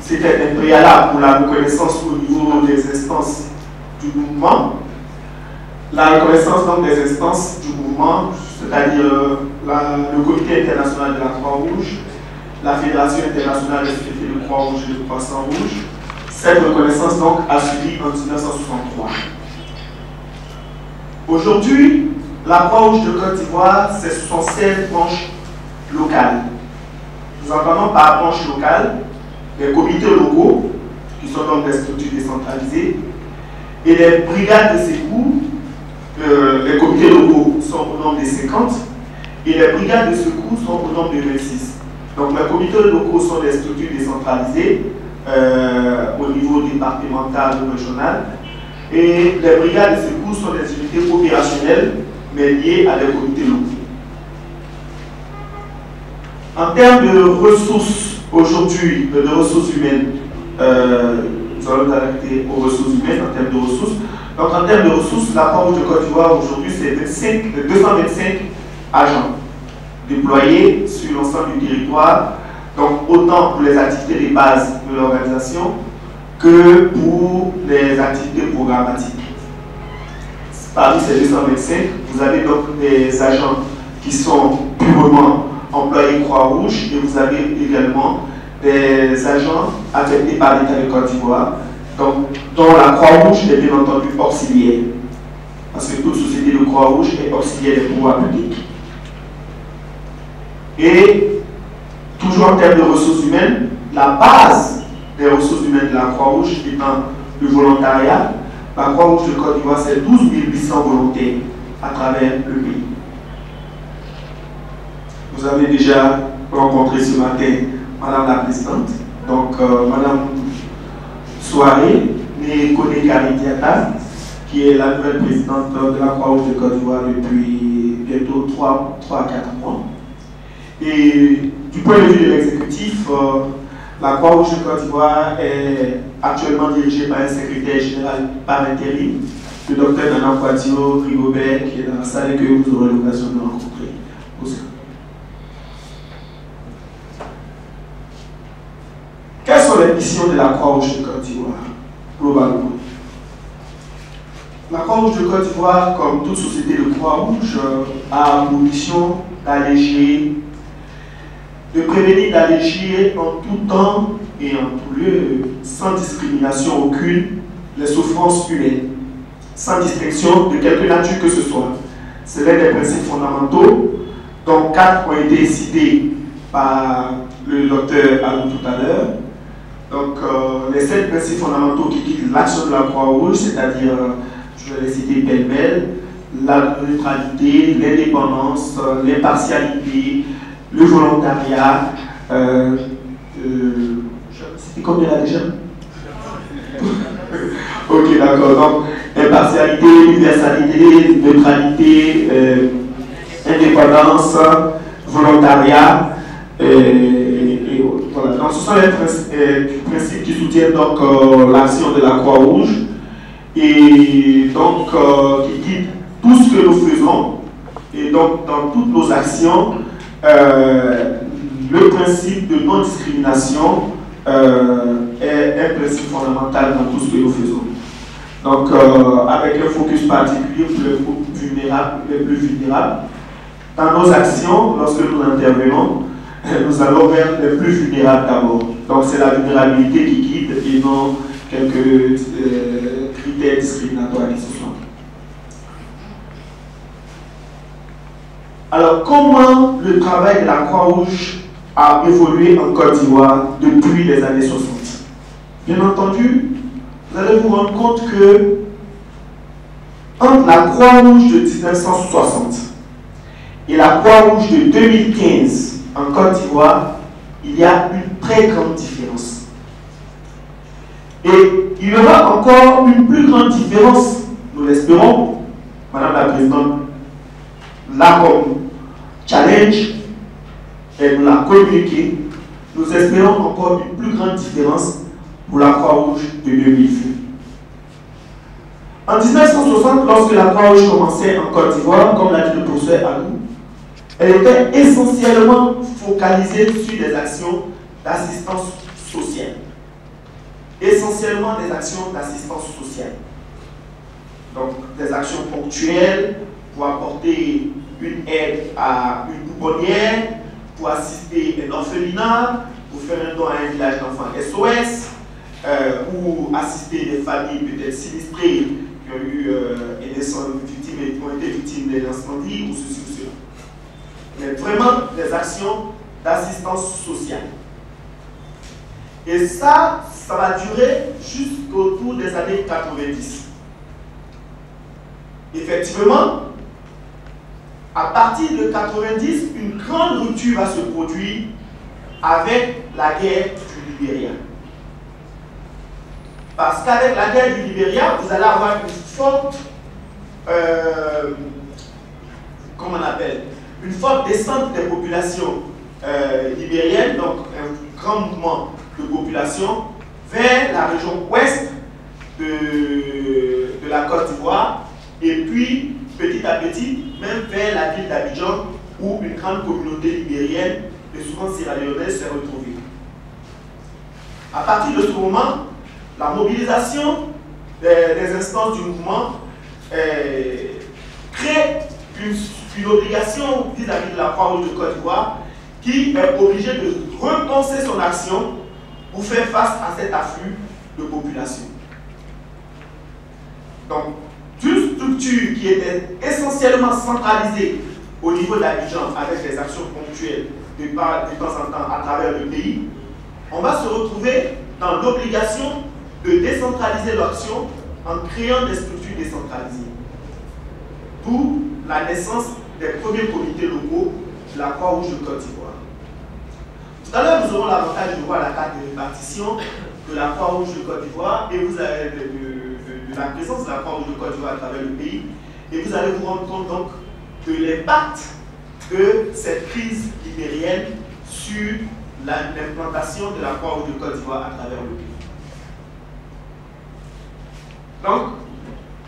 c'était un préalable pour la reconnaissance au niveau des instances du mouvement, la reconnaissance donc des instances du mouvement, c'est-à-dire le Comité international de la Croix-Rouge, la Fédération internationale des sociétés de Croix-Rouge et de Croissant-Rouge, cette reconnaissance donc a suivi en 1963. Aujourd'hui, la Croix-Rouge de Côte d'Ivoire, c'est 76 branches locales. Nous entendons par branches locales les comités locaux, qui sont donc des structures décentralisées, et les brigades de secours. Les comités locaux sont au nombre de 50 et les brigades de secours sont au nombre de 26. Donc les comités locaux sont des structures décentralisées au niveau départemental ou régional, et les brigades de secours sont des unités opérationnelles mais liées à des comités locaux. En termes de ressources aujourd'hui, de ressources humaines, nous allons nous arrêter aux ressources humaines en termes de ressources. Donc en termes de ressources, la Croix-Rouge de Côte d'Ivoire aujourd'hui c'est 225 agents déployés sur l'ensemble du territoire, donc autant pour les activités de base de l'organisation que pour les activités programmatiques. Parmi ces 225, vous avez donc des agents qui sont purement employés Croix-Rouge et vous avez également des agents affectés par l'État de Côte d'Ivoire, donc, dont la Croix-Rouge est bien entendu auxiliaire, parce que toute société de Croix-Rouge est auxiliaire des pouvoirs publics. Et, toujours en termes de ressources humaines, la base des ressources humaines de la Croix-Rouge étant le volontariat, la Croix-Rouge de Côte d'Ivoire, c'est 12 800 volontaires à travers le pays. Vous avez déjà rencontré ce matin Madame la Présidente, donc Madame Soirée, née Koné Karidiata, qui est la nouvelle présidente de la Croix-Rouge de Côte d'Ivoire depuis bientôt 3 à 4 mois. Et du point de vue de l'exécutif, la Croix-Rouge de Côte d'Ivoire est actuellement dirigée par un secrétaire général par intérim, le docteur Nana Kouadio Rigobert, qui est dans la salle et que vous aurez l'occasion de rencontrer aussi. Quelles sont les missions de la Croix-Rouge de Côte d'Ivoire, globalement? La Croix-Rouge de Côte d'Ivoire, comme toute société de Croix-Rouge, a pour mission d'alléger, de prévenir, d'alléger en tout temps et en tout lieu, sans discrimination aucune, les souffrances humaines, sans distinction de quelque nature que ce soit. C'est l'un des principes fondamentaux, dont 4 ont été cités par le docteur Alou tout à l'heure. Donc, les 7 principes fondamentaux qui guident l'action de la Croix-Rouge, c'est-à-dire, je vais les citer pêle-mêle, la neutralité, l'indépendance, l'impartialité, le volontariat, je Et combien il y a déjà? Ok, d'accord. Donc, impartialité, universalité, neutralité, indépendance, volontariat, et voilà. Donc, ce sont les principes qui soutiennent donc l'action de la Croix-Rouge et donc qui guident tout ce que nous faisons. Et donc, dans toutes nos actions, le principe de non-discrimination est un principe fondamental dans tout ce que nous faisons. Donc, avec un focus particulier pour les groupes vulnérables, les plus vulnérables. Dans nos actions, lorsque nous intervenons, nous allons vers les plus vulnérables d'abord. Donc, c'est la vulnérabilité qui guide et non quelques critères discriminatoires qui se sont. Alors, comment le travail de la Croix-Rouge a évolué en Côte d'Ivoire depuis les années 60? Bien entendu, vous allez vous rendre compte que entre la Croix-Rouge de 1960 et la Croix-Rouge de 2015 en Côte d'Ivoire, il y a une très grande différence. Et il y aura encore une plus grande différence, nous l'espérons, Madame la Présidente, là comme challenge, et nous l'a communiqué, nous espérons encore une plus grande différence pour la Croix-Rouge de 2020. En 1960, lorsque la Croix-Rouge commençait en Côte d'Ivoire, comme l'a dit le professeur Agou, elle était essentiellement focalisée sur des actions d'assistance sociale. Essentiellement des actions d'assistance sociale. Donc, des actions ponctuelles pour apporter une aide à une pouponnière, pour assister un orphelinat, pour faire un don à un village d'enfants SOS, ou assister des familles peut-être sinistrées qui ont eu qui ont été victimes d'un incendie ou ceci ou cela. Mais vraiment des actions d'assistance sociale. Et ça va durer jusqu'autour des années 90. Effectivement, à partir de 90, une grande rupture va se produire avec la guerre du Libéria. Parce qu'avec la guerre du Libéria, vous allez avoir une forte, comment on appelle, une forte descente des populations libériennes, donc un grand mouvement de population vers la région ouest de la Côte d'Ivoire, et puis petit à petit, même vers la ville d'Abidjan, où une grande communauté libérienne, et souvent sierra-léonaise, s'est retrouvée. À partir de ce moment, la mobilisation des instances du mouvement crée une obligation vis-à-vis de la Croix-Rouge de Côte d'Ivoire qui est obligée de repenser son action pour faire face à cet afflux de population. Donc, d'une structure qui était essentiellement centralisée au niveau d'Abidjan avec des actions ponctuelles de temps en temps à travers le pays, on va se retrouver dans l'obligation de décentraliser l'action en créant des structures décentralisées. D'où la naissance des premiers comités locaux de la Croix-Rouge de Côte d'Ivoire. Tout à l'heure, nous aurons l'avantage de voir la carte de répartition de la Croix-Rouge de Côte d'Ivoire et vous avez de la présence de la Croix-Rouge de Côte d'Ivoire à travers le pays. Et vous allez vous rendre compte donc de l'impact de cette crise libérienne sur l'implantation de la Croix-Rouge de Côte d'Ivoire à travers le pays. Donc,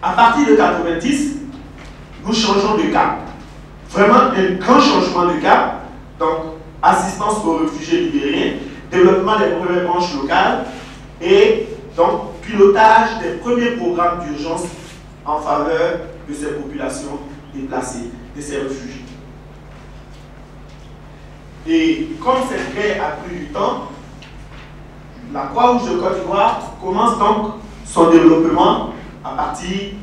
à partir de 90, nous changeons de cap. Vraiment un grand changement de cap. Donc, assistance aux réfugiés libériens, développement des premières branches locales et donc pilotage des premiers programmes d'urgence en faveur de ces populations déplacées, de ces réfugiés. Et comme cette guerre a pris du temps, la Croix-Rouge de Côte d'Ivoire commence donc son développement à partir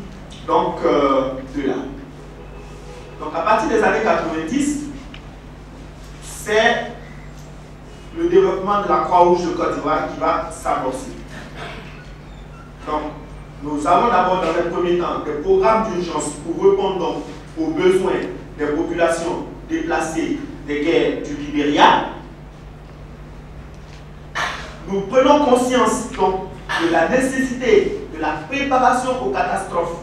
donc, de là. Donc à partir des années 90, c'est le développement de la Croix-Rouge de Côte d'Ivoire qui va s'amorcer. Donc nous avons d'abord dans un premier temps des programmes d'urgence pour répondre donc aux besoins des populations déplacées des guerres du Libéria. nous prenons conscience donc, de la nécessité de la préparation aux catastrophes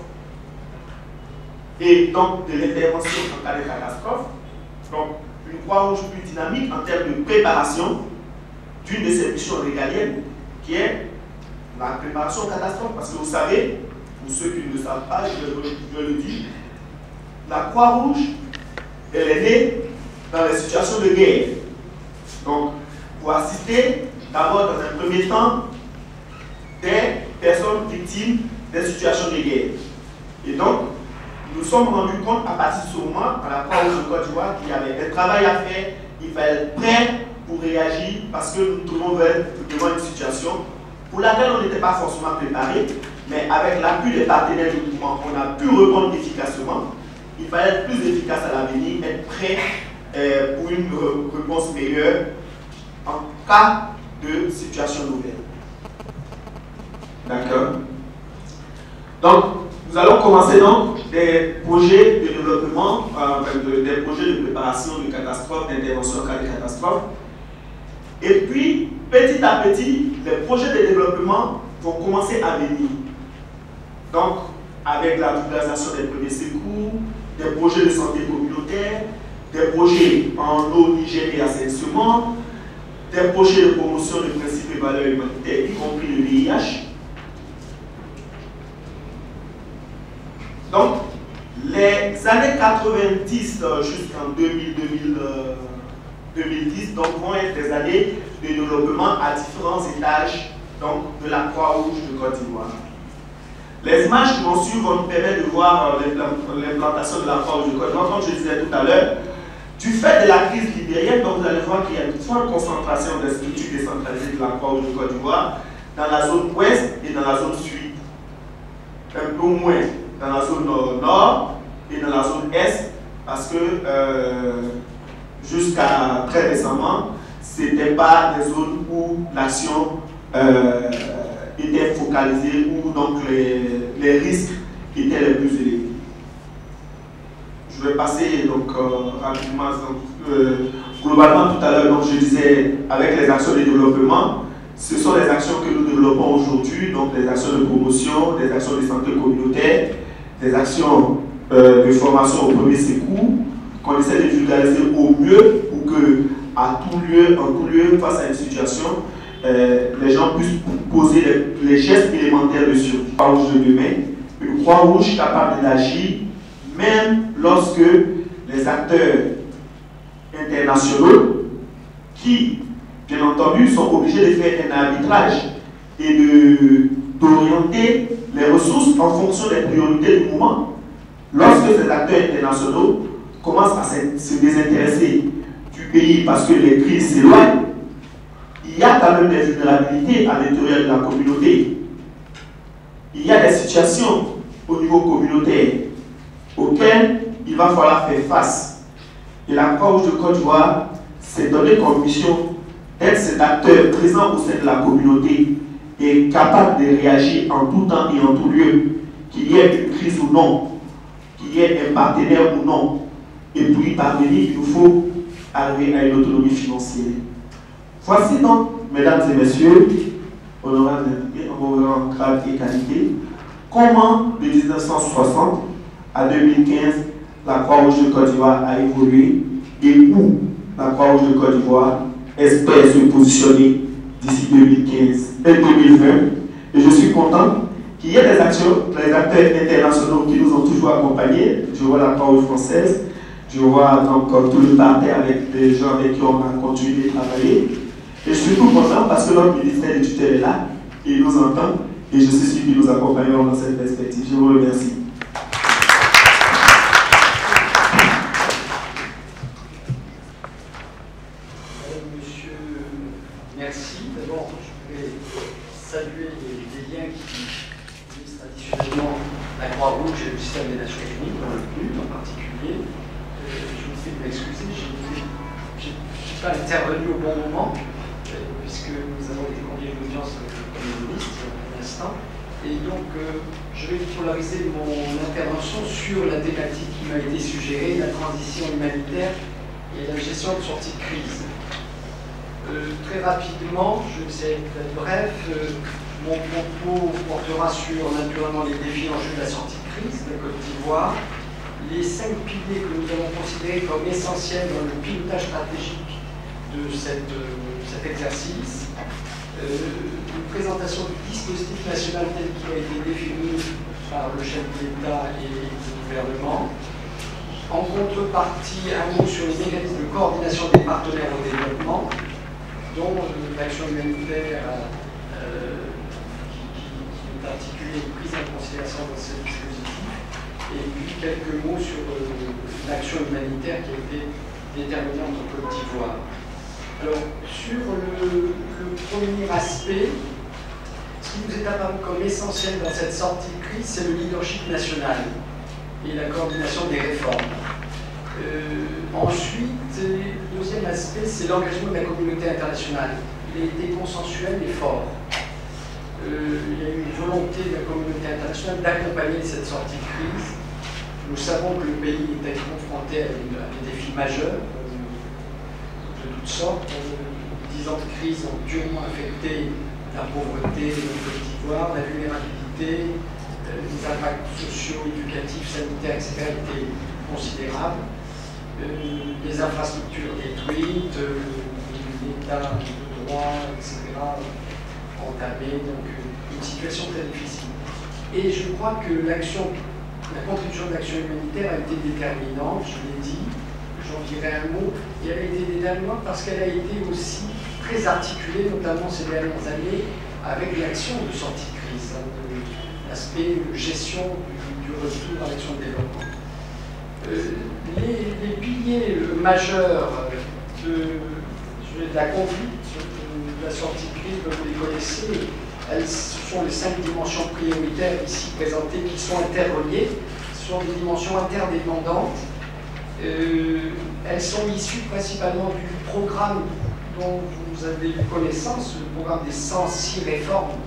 et donc de l'intervention en cas de catastrophe. Donc, une Croix-Rouge plus dynamique en termes de préparation d'une de ses missions régaliennes qui est la préparation aux catastrophes. Parce que vous savez, pour ceux qui ne le savent pas, je le dis, la Croix-Rouge, elle est née dans les situations de guerre. Donc, pour assister d'abord dans un premier temps des personnes victimes des situations de guerre. Et donc, nous nous sommes rendus compte à partir de ce moment, à la Croix-Rouge de Côte d'Ivoire, qu'il y avait un travail à faire, il fallait être prêt pour réagir parce que nous nous trouvons devant une situation pour laquelle on n'était pas forcément préparé, mais avec l'appui des partenaires du mouvement, on a pu répondre efficacement. Il fallait être plus efficace à l'avenir, être prêt pour une réponse meilleure en cas de situation nouvelle. D'accord. Donc, nous allons commencer donc des projets de développement, des projets de préparation de catastrophes, d'intervention en cas de catastrophe. Et puis, petit à petit, les projets de développement vont commencer à venir. Donc, avec la vulgarisation des premiers secours, des projets de santé communautaire, des projets en eau, hygiène et assainissement, des projets de promotion de principes et valeurs humanitaires, y compris le VIH. Donc, les années 90 jusqu'en 2010 donc, vont être des années de développement à différents étages donc, de la Croix-Rouge de Côte d'Ivoire. Les images qui vont suivre vont nous permettre de voir l'implantation de la Croix-Rouge de Côte d'Ivoire. Comme je disais tout à l'heure, du fait de la crise libérienne, donc vous allez voir qu'il y a une forte concentration des structures décentralisées de la Croix-Rouge de Côte d'Ivoire dans la zone ouest et dans la zone sud. Un peu moins dans la zone nord et dans la zone est, parce que jusqu'à très récemment, ce n'était pas des zones où l'action était focalisée, où donc les risques étaient les plus élevés. Je vais passer donc rapidement, globalement tout à l'heure, donc je disais, avec les actions de développement, ce sont les actions que nous développons aujourd'hui, donc les actions de promotion, des actions de santé communautaire, des actions de formation au premier secours, qu'on essaie de vulgariser au mieux pour que, en tout lieu, face à une situation, les gens puissent poser les gestes élémentaires de survie. Croix-Rouge de demain, une Croix-Rouge capable d'agir, même lorsque les acteurs internationaux, qui, bien entendu, sont obligés de faire un arbitrage et d'orienter les ressources en fonction des priorités du moment. Lorsque ces acteurs internationaux commencent à se désintéresser du pays parce que les crises s'éloignent, il y a quand même des vulnérabilités à l'intérieur de la communauté. Il y a des situations au niveau communautaire auxquelles il va falloir faire face. Et la Croix-Rouge de Côte d'Ivoire s'est donné comme mission d'être cet acteur présent au sein de la communauté et capable de réagir en tout temps et en tout lieu, qu'il y ait une crise ou non, qu'il y ait un partenaire ou non. Et pour y parvenir, il nous faut arriver à une autonomie financière. Voici donc, mesdames et messieurs, honorables invités, en vos grade et qualité, comment de 1960 à 2015, la Croix-Rouge de Côte d'Ivoire a évolué et où la Croix-Rouge de Côte d'Ivoire espère se positionner d'ici 2020. Et je suis content qu'il y ait des actions, des acteurs internationaux qui nous ont toujours accompagnés. Je vois la Croix-Rouge française, je vois donc tout le parterre avec des gens avec qui on a continué à travailler. Et je suis tout content parce que notre ministère de tutelle est là, il nous entend et je suis sûr qu'il nous accompagnera dans cette perspective. Je vous remercie. Merci. D'abord, je voulais saluer les liens qui unissent traditionnellement la Croix-Rouge et le système des Nations Unies, dans le PNUD en particulier. Je vous prie de m'excuser, je ne suis pas intervenu au bon moment, puisque nous avons été conduits à une audience avec le Premier ministre à l'instant. Et donc, je vais polariser mon intervention sur la thématique qui m'a été suggérée, la transition humanitaire et la gestion de sortie de crise. très rapidement, je vais essayer d'être bref, mon propos portera sur naturellement les défis en jeu de la sortie de crise de Côte d'Ivoire, les 5 piliers que nous avons considérés comme essentiels dans le pilotage stratégique de cet exercice, une présentation du dispositif national tel qu'il a été défini par le chef de l'État et le gouvernement. En contrepartie, un mot sur les mécanismes de coordination des partenaires au développement, dont l'action humanitaire qui est articulée et prise en considération dans ce dispositif, et puis quelques mots sur l'action humanitaire qui a été déterminante en Côte d'Ivoire. Alors, sur le premier aspect, ce qui nous est apparu comme essentiel dans cette sortie de crise, c'est le leadership national et la coordination des réformes. Ensuite, le deuxième aspect, c'est l'engagement de la communauté internationale. Il a été consensuel et fort. Il y a eu une volonté de la communauté internationale d'accompagner cette sortie de crise. Nous savons que le pays était confronté à des défis majeurs de toutes sortes. 10 ans de crise ont durement affecté la pauvreté de Côte d'Ivoire, la vulnérabilité, les impacts sociaux, éducatifs, sanitaires, etc. étaient considérables. Les infrastructures détruites, l'état de droit, etc. entamé, donc une situation très difficile. Et je crois que la contribution de l'action humanitaire a été déterminante, je l'ai dit, j'en dirai un mot, et elle a été déterminante parce qu'elle a été aussi très articulée, notamment ces dernières années, avec l'action de sortie de crise, l'aspect gestion du retour à l'action de développement. Les piliers majeurs de la conduite de la sortie de crise, vous les connaissez, ce sont les 5 dimensions prioritaires ici présentées qui sont interreliées. Ce sont des dimensions interdépendantes. Elles sont issues principalement du programme dont vous avez eu connaissance, le programme des 106 réformes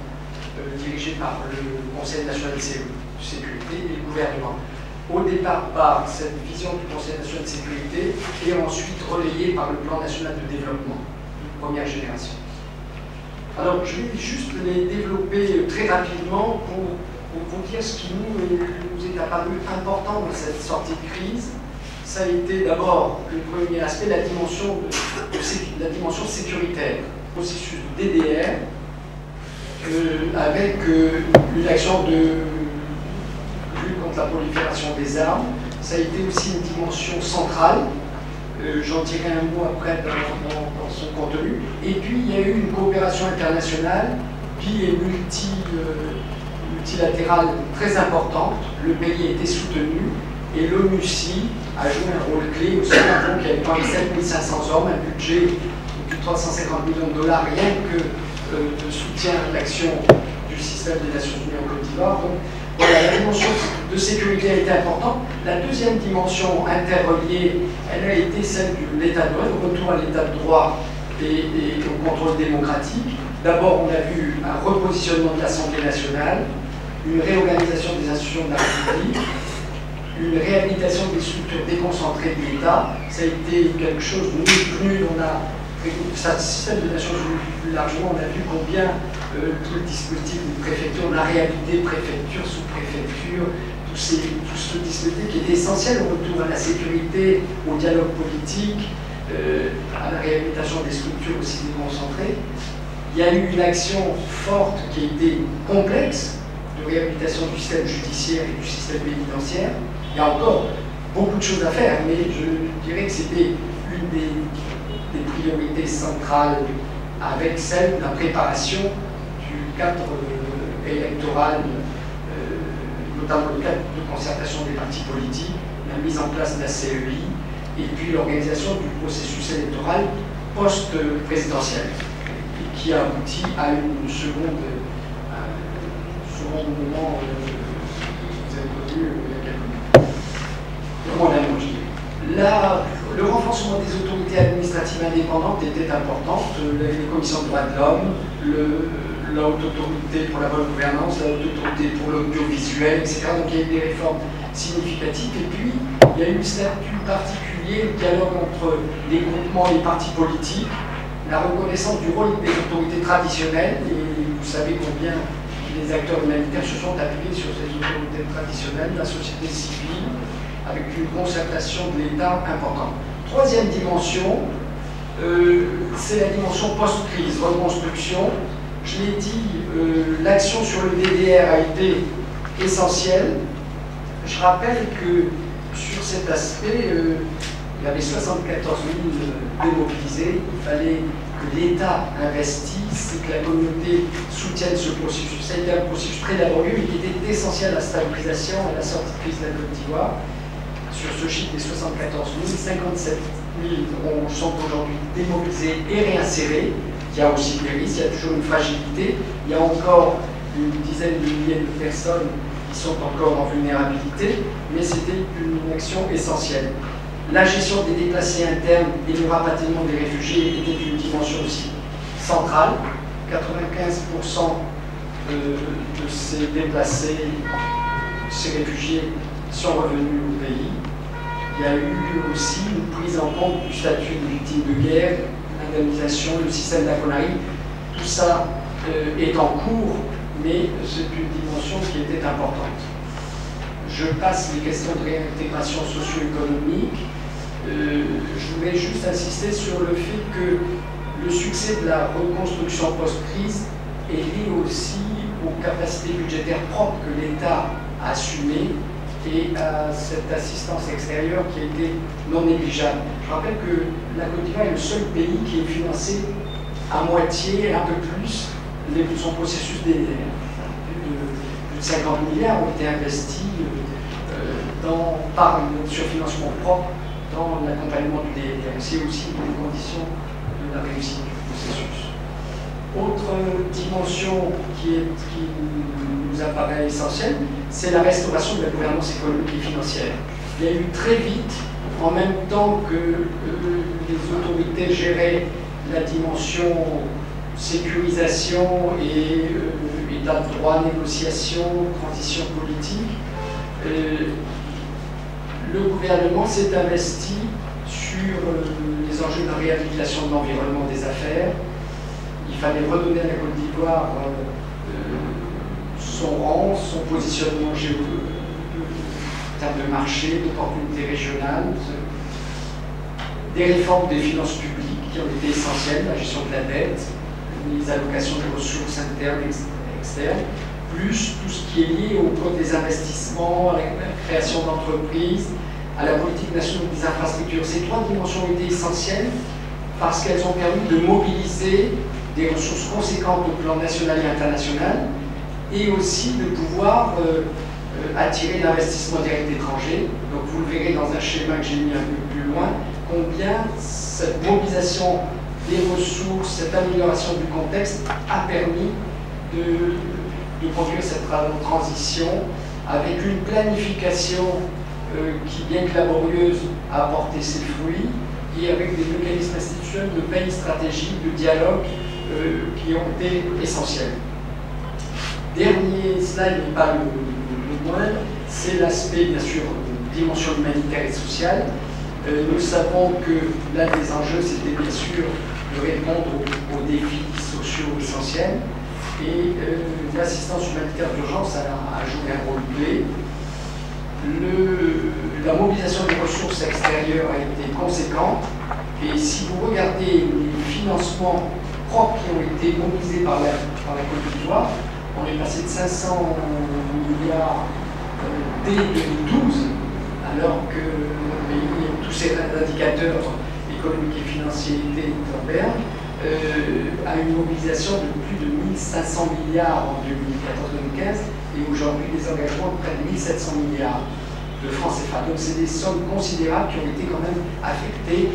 dirigées par le Conseil national de sécurité et le gouvernement. Au départ par cette vision du Conseil national de sécurité et ensuite relayée par le plan national de développement, de première génération. Alors, je vais juste les développer très rapidement pour vous dire ce qui nous est apparu important dans cette sortie de crise. Ça a été d'abord le premier aspect, la dimension sécuritaire, processus de DDR, avec une action de lutte contre la prolifération des armes. Ça a été aussi une dimension centrale. J'en dirai un mot après dans son contenu. Et puis, il y a eu une coopération internationale qui est multilatérale très importante. Le pays a été soutenu et l'ONUCI a joué un rôle clé. Vous savez qu'il y avait quand même 7500 hommes, un budget de plus de 350 millions de dollars, rien que de soutien à l'action du système des Nations Unies en Côte d'Ivoire. Donc, voilà, la dimension de sécurité a été importante. La deuxième dimension interreliée, elle a été celle de l'état de droit, le retour à l'état de droit et au contrôle démocratique. D'abord, on a vu un repositionnement de l'Assemblée nationale, une réorganisation des institutions de la République, une réhabilitation des structures déconcentrées de l'État. Ça a été quelque chose de nul. On a ça, système des Nations Unies plus largement, on a vu combien tout le dispositif de préfecture, la réalité préfecture, sous-préfecture, tout ce dispositif qui est essentiel au retour à la sécurité, au dialogue politique, à la réhabilitation des structures aussi déconcentrées. Il y a eu une action forte qui a été complexe de réhabilitation du système judiciaire et du système pénitentiaire. Il y a encore beaucoup de choses à faire, mais je dirais que c'était une des priorités centrales avec celle de la préparation du cadre électoral, notamment le cadre de concertation des partis politiques, la mise en place de la CEI et puis l'organisation du processus électoral post-présidentiel qui a abouti à une seconde moment, vous avez connu il y a quelques mois. Le renforcement des autorités administratives indépendantes était important, les commissions de droits de l'homme, la haute autorité pour la bonne gouvernance, la haute autorité pour l'audiovisuel, etc. Donc il y a eu des réformes significatives. Et puis, il y a eu un statut particulier, le dialogue entre les groupements et les partis politiques, la reconnaissance du rôle des autorités traditionnelles, et vous savez combien les acteurs humanitaires se sont appuyés sur ces autorités traditionnelles, la société civile, avec une concertation de l'État importante. Troisième dimension, c'est la dimension post-crise, reconstruction. Je l'ai dit, l'action sur le DDR a été essentielle. Je rappelle que sur cet aspect, il y avait 74 000 démobilisés. Il fallait que l'État investisse et que la communauté soutienne ce processus. Ça a été un processus très laborieux, mais qui était essentiel à la stabilisation et à la sortie de crise de la Côte d'Ivoire. Sur ce chiffre des 74 000, 57 000 sont aujourd'hui démobilisés et réinsérés. Il y a aussi des risques, il y a toujours une fragilité. Il y a encore une dizaine de milliers de personnes qui sont encore en vulnérabilité, mais c'était une action essentielle. La gestion des déplacés internes et le rapatriement des réfugiés était une dimension aussi centrale. 95% de ces déplacés, ces réfugiés, sont revenus au pays. Il y a eu aussi une prise en compte du statut de victime de guerre, l'indemnisation, le système d'Akonari. Tout ça est en cours, mais c'est une dimension qui était importante. Je passe les questions de réintégration socio-économique. Je voulais juste insister sur le fait que le succès de la reconstruction post-crise est lié aussi aux capacités budgétaires propres que l'État a assumées et à cette assistance extérieure qui a été non négligeable. Je rappelle que la Côte d'Ivoire est le seul pays qui est financé à moitié, un peu plus, son processus DDR. Plus de 50 milliards ont été investis par un surfinancement propre dans l'accompagnement du DDR. C'est aussi une des conditions de la réussite du processus. Autre dimension qui nous apparaît essentielle, c'est la restauration de la gouvernance économique et financière. Il y a eu très vite, en même temps que les autorités géraient la dimension sécurisation et état de droit, négociation, transition politique, le gouvernement s'est investi sur les enjeux de réhabilitation de l'environnement des affaires. Il fallait redonner à la Côte d'Ivoire son rang, son positionnement en termes de marché, d'opportunités régionales, des réformes des finances publiques qui ont été essentielles, la gestion de la dette, les allocations des ressources internes et externes, plus tout ce qui est lié au code des investissements, à la création d'entreprises, à la politique nationale des infrastructures. Ces trois dimensions ont été essentielles parce qu'elles ont permis de mobiliser des ressources conséquentes au plan national et international et aussi de pouvoir attirer l'investissement direct étranger. Donc vous le verrez dans un schéma que j'ai mis un peu plus loin, combien cette mobilisation des ressources, cette amélioration du contexte a permis de conduire cette transition avec une planification qui, bien que laborieuse, a apporté ses fruits et avec des mécanismes institutionnels de veille stratégique, de dialogue qui ont été essentiels. Dernier slide, mais pas le moindre, c'est l'aspect, bien sûr, dimension humanitaire et sociale. Nous savons que l'un des enjeux, c'était bien sûr de répondre aux défis sociaux essentiels et l'assistance humanitaire d'urgence a joué un rôle clé. La mobilisation des ressources extérieures a été conséquente et si vous regardez les financements propres qui ont été mobilisés par la Côte d'Ivoire, on est passé de 500 milliards dès 2012, alors que tous ces indicateurs économiques et financiers étaient en berne, à une mobilisation de plus de 1500 milliards en 2014-2015 et aujourd'hui des engagements de près de 1700 milliards de francs CFA. Donc c'est des sommes considérables qui ont été quand même affectées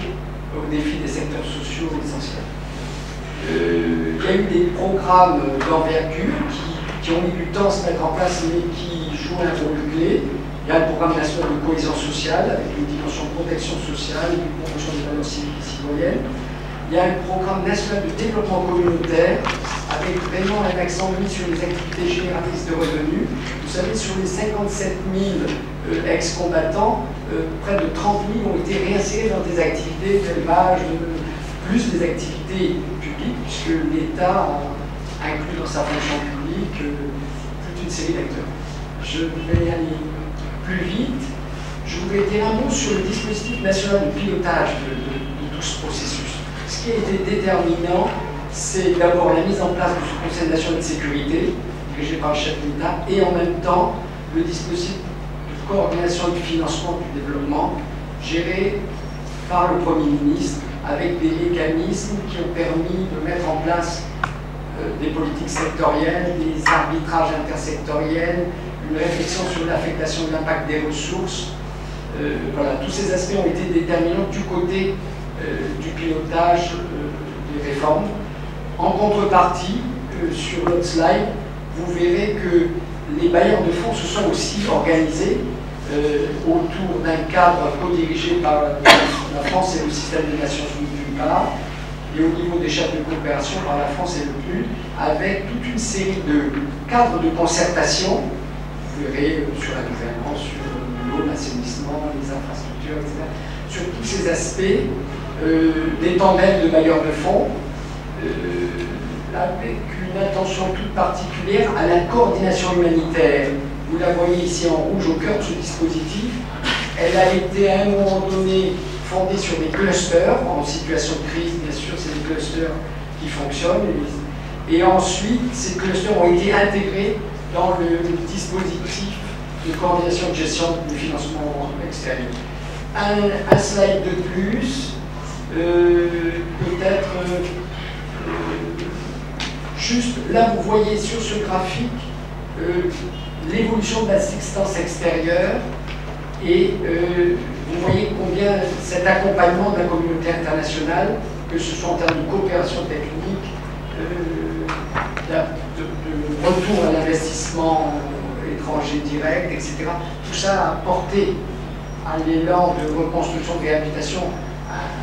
au défi des secteurs sociaux essentiels. Il y a eu des programmes d'envergure qui ont mis du temps à se mettre en place mais qui jouent un rôle clé. Il y a le programme national de cohésion sociale avec une dimension de protection sociale et de promotion des valeurs civiques et citoyennes. Il y a un programme national de développement communautaire avec vraiment un accent mis sur les activités génératrices de revenus. Vous savez, sur les 57 000 ex-combattants, près de 30 000 ont été réinsérés dans des activités d'élevage, plus les activités publiques, puisque l'État inclut dans sa fonction publique toute une série d'acteurs. Je vais aller plus vite. Je voudrais dire un mot sur le dispositif national de pilotage de tout ce processus. Ce qui a été déterminant, c'est d'abord la mise en place de ce Conseil national de sécurité, dirigé par le chef d'État, et en même temps le dispositif de coordination du financement du développement, géré par le Premier ministre, avec des mécanismes qui ont permis de mettre en place des politiques sectorielles, des arbitrages intersectoriels, une réflexion sur l'affectation de l'impact des ressources. Voilà, tous ces aspects ont été déterminants du côté du pilotage des réformes. En contrepartie, sur l'autre slide, vous verrez que les bailleurs de fonds se sont aussi organisés autour d'un cadre co-dirigé par la France et le système des Nations Unies d'une part, et au niveau des chefs de coopération par la France et le PNUD, avec toute une série de cadres de concertation, vous verrez sur la gouvernance, sur l'eau, l'assainissement, les infrastructures, etc., sur tous ces aspects, des tandems de bailleurs de fonds, avec une attention toute particulière à la coordination humanitaire. Vous la voyez ici en rouge au cœur de ce dispositif. Elle a été à un moment donné fondée sur des clusters. En situation de crise, bien sûr, c'est des clusters qui fonctionnent. Et ensuite, ces clusters ont été intégrés dans le dispositif de coordination de gestion du financement extérieur. Un slide de plus, peut-être juste là, vous voyez sur ce graphique l'évolution de l'assistance extérieure et vous voyez combien cet accompagnement de la communauté internationale, que ce soit en termes de coopération technique, de retour à l'investissement étranger direct, etc., tout ça a porté à l'élan de reconstruction, de réhabilitation,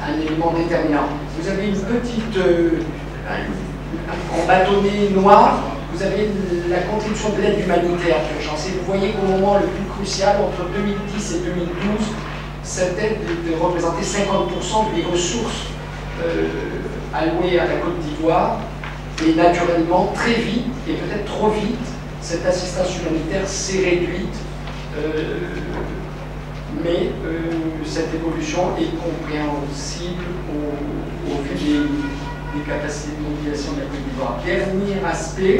un élément déterminant. Vous avez une petite, en bâtonnet noir, vous avez la contribution de l'aide humanitaire d'urgence. Et vous voyez qu'au moment le plus crucial, entre 2010 et 2012, cette aide représentait 50% des ressources allouées à la Côte d'Ivoire. Et naturellement, très vite, et peut-être trop vite, cette assistance humanitaire s'est réduite. Mais cette évolution est compréhensible au vu des capacités de mobilisation de la Côte d'Ivoire. Dernier aspect,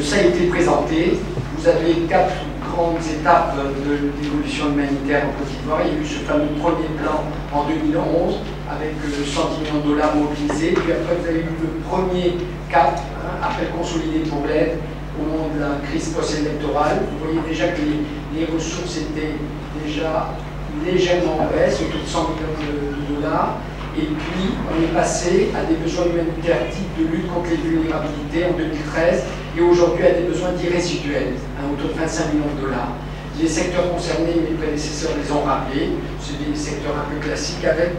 ça a été présenté. Vous avez 4 grandes étapes d'évolution humanitaire en Côte d'Ivoire. Il y a eu ce fameux premier plan en 2011 avec 110 millions de dollars mobilisés. Puis après, vous avez eu le premier cap, appel consolidé pour l'aide au moment de la crise post-électorale. Vous voyez déjà que les ressources étaient déjà légèrement en baisse, autour de 100 millions de dollars. Et puis, on est passé à des besoins humanitaires type de lutte contre les vulnérabilités en 2013 et aujourd'hui à des besoins dits résiduels, autour de 25 millions de dollars. Les secteurs concernés, mes prédécesseurs les ont rappelés, c'est des secteurs un peu classiques avec